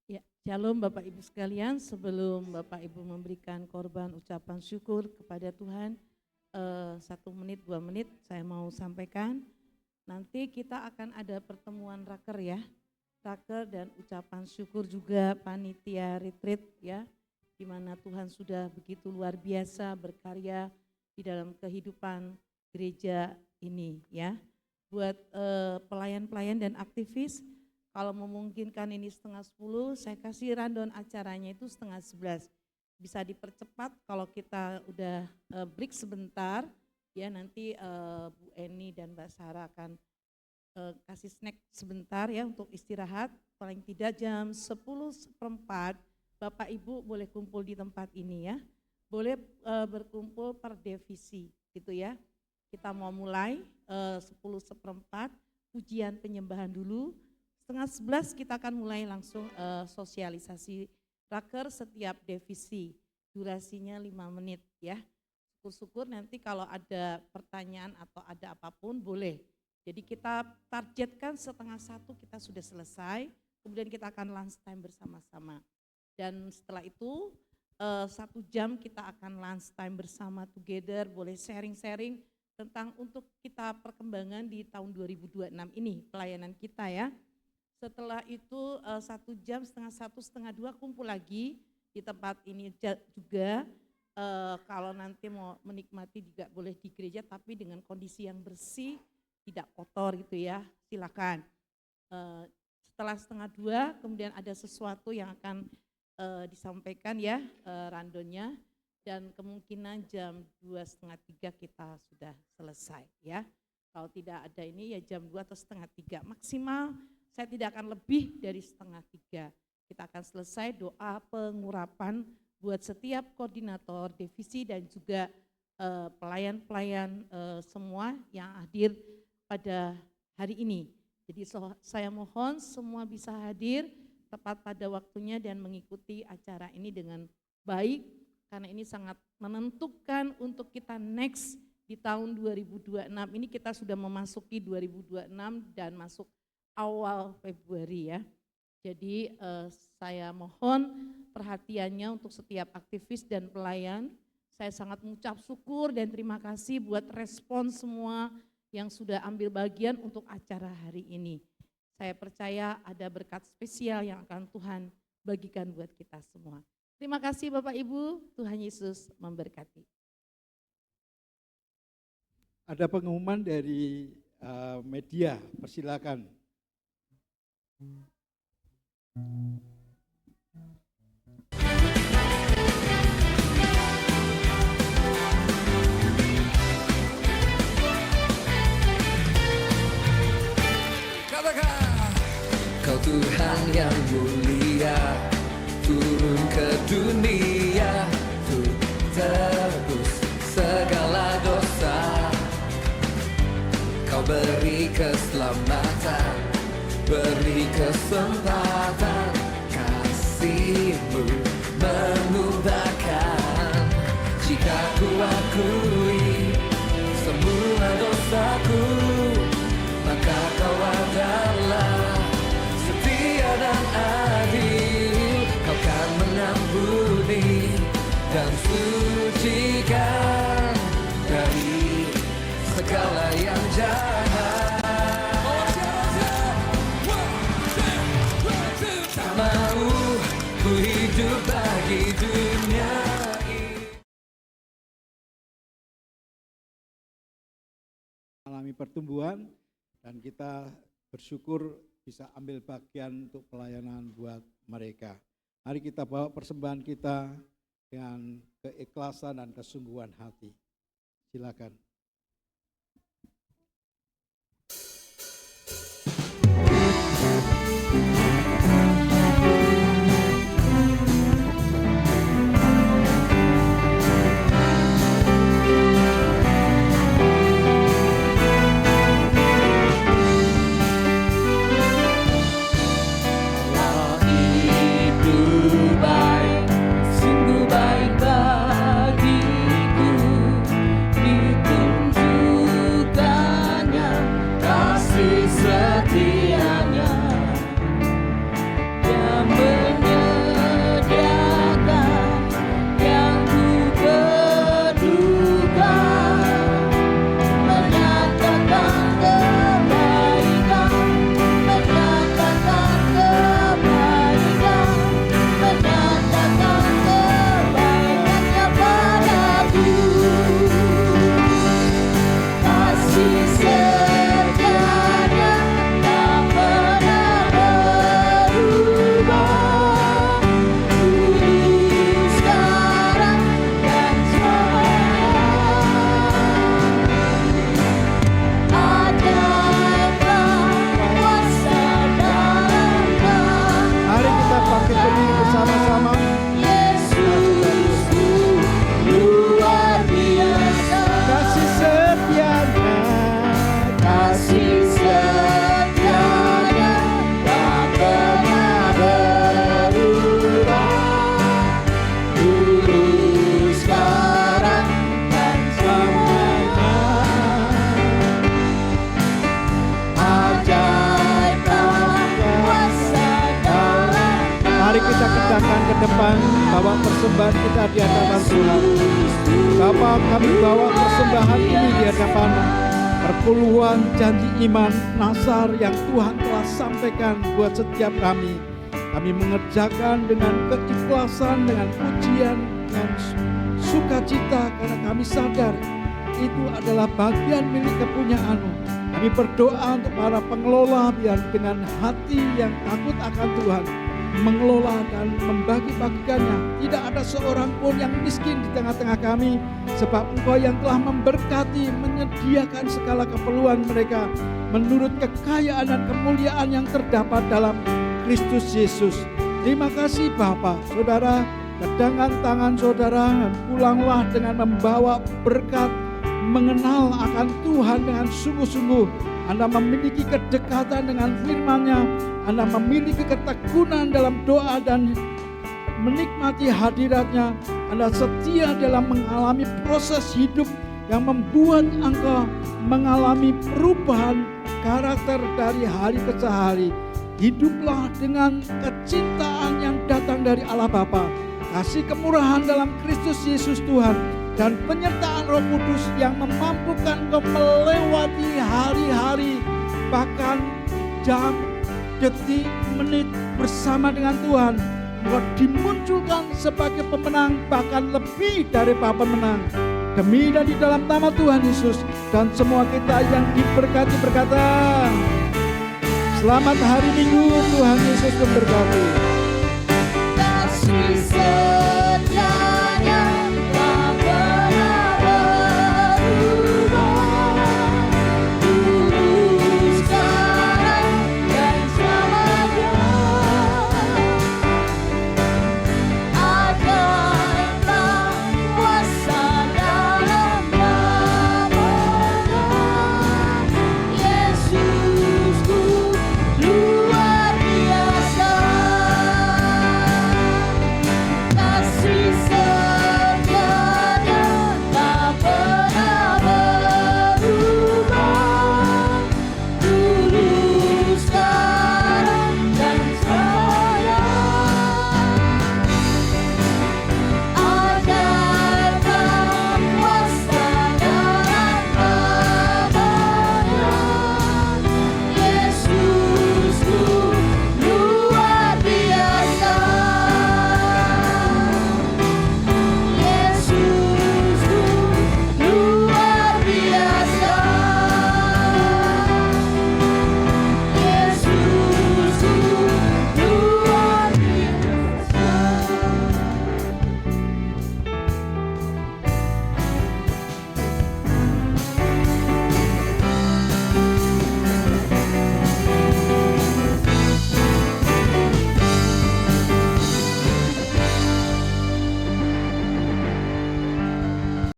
Ya, shalom Bapak Ibu sekalian. Sebelum Bapak Ibu memberikan korban ucapan syukur kepada Tuhan, 1 menit, 2 menit saya mau sampaikan. Nanti kita akan ada pertemuan raker ya, raker dan ucapan syukur juga panitia retreat ya, di mana Tuhan sudah begitu luar biasa berkarya di dalam kehidupan gereja ini ya. Buat pelayan-pelayan dan aktivis, kalau memungkinkan ini 9:30, saya kasih rundown acaranya itu 10:30. Bisa dipercepat kalau kita udah break sebentar ya, nanti Bu Eni dan Mbak Sarah akan kasih snack sebentar ya untuk istirahat. Paling tidak jam 10:04 Bapak Ibu boleh kumpul di tempat ini ya. Boleh berkumpul per divisi gitu ya. Kita mau mulai 10:04 pujian penyembahan dulu. 10:30 kita akan mulai langsung sosialisasi raker setiap divisi. Durasinya 5 menit ya. Syukur-syukur nanti kalau ada pertanyaan atau ada apapun boleh. Jadi kita targetkan 12:30 kita sudah selesai. Kemudian kita akan lunch time bersama-sama. Dan setelah itu 1 jam kita akan lunch time bersama together, boleh sharing-sharing tentang untuk kita perkembangan di tahun 2026 ini, pelayanan kita ya. Setelah itu 1 jam, 1:30, 1:30 kumpul lagi di tempat ini juga. Kalau nanti mau menikmati juga boleh di gereja, tapi dengan kondisi yang bersih, tidak kotor gitu ya, silakan. Setelah 1:30 kemudian ada sesuatu yang akan disampaikan ya, randonnya, dan kemungkinan jam 2:30 kita sudah selesai ya. Kalau tidak ada ini ya jam 2 atau 2:30 maksimal, saya tidak akan lebih dari 2:30. Kita akan selesai doa pengurapan buat setiap koordinator divisi dan juga pelayan-pelayan semua yang hadir pada hari ini. Jadi saya mohon semua bisa hadir tepat pada waktunya dan mengikuti acara ini dengan baik, karena ini sangat menentukan untuk kita next di tahun 2026 ini. Kita sudah memasuki 2026 dan masuk awal Februari ya. Jadi saya mohon perhatiannya untuk setiap aktivis dan pelayan. Saya sangat mengucap syukur dan terima kasih buat respon semua yang sudah ambil bagian untuk acara hari ini. Saya percaya ada berkat spesial yang akan Tuhan bagikan buat kita semua. Terima kasih Bapak Ibu, Tuhan Yesus memberkati. Ada pengumuman dari media, persilakan. Kau Tuhan yang mulia, turun ke dunia untuk tebus segala dosa. Kau beri keselamatan, beri kesempatan, kasih-Mu mengubahkan. Jika ku akui semua dosaku, maka Kau Aku hidup bagi dunia ini. Alami pertumbuhan dan kita bersyukur bisa ambil bagian untuk pelayanan buat mereka. Mari kita bawa persembahan kita dengan keikhlasan dan kesungguhan hati. Silakan. Bawa persembahan kita di hadapan Tuhan. Bapa, kami bawa persembahan ini di hadapan perpuluhan janji iman Nasar yang Tuhan telah sampaikan buat setiap kami. Kami mengerjakan dengan keikhlasan, dengan pujian, dengan sukacita karena kami sadar itu adalah bagian milik kepunyaan-Mu. Kami berdoa untuk para pengelola biar dengan hati yang takut akan Tuhan mengelola dan membagi-bagikannya. Tidak ada seorang pun yang miskin di tengah-tengah kami, sebab Engkau yang telah memberkati, menyediakan segala keperluan mereka menurut kekayaan dan kemuliaan yang terdapat dalam Kristus Yesus. Terima kasih Bapa. Saudara, pegangan tangan saudara dan pulanglah dengan membawa berkat, mengenal akan Tuhan dengan sungguh-sungguh. Anda memiliki kedekatan dengan firman-Nya, Anda memiliki ketekunan dalam doa dan menikmati hadirat-Nya. Anda setia dalam mengalami proses hidup yang membuat Engkau mengalami perubahan karakter dari hari ke hari. Hiduplah dengan kecintaan yang datang dari Allah Bapa, kasih kemurahan dalam Kristus Yesus Tuhan, dan penyertaan Roh Kudus yang memampukan Engkau melewati hari-hari, bahkan jam, detik, menit bersama dengan Tuhan. Engkau dimunculkan sebagai pemenang, bahkan lebih dari para pemenang. Demi dan di dalam nama Tuhan Yesus, dan semua kita yang diberkati berkata, selamat hari Minggu, Tuhan Yesus memberkati.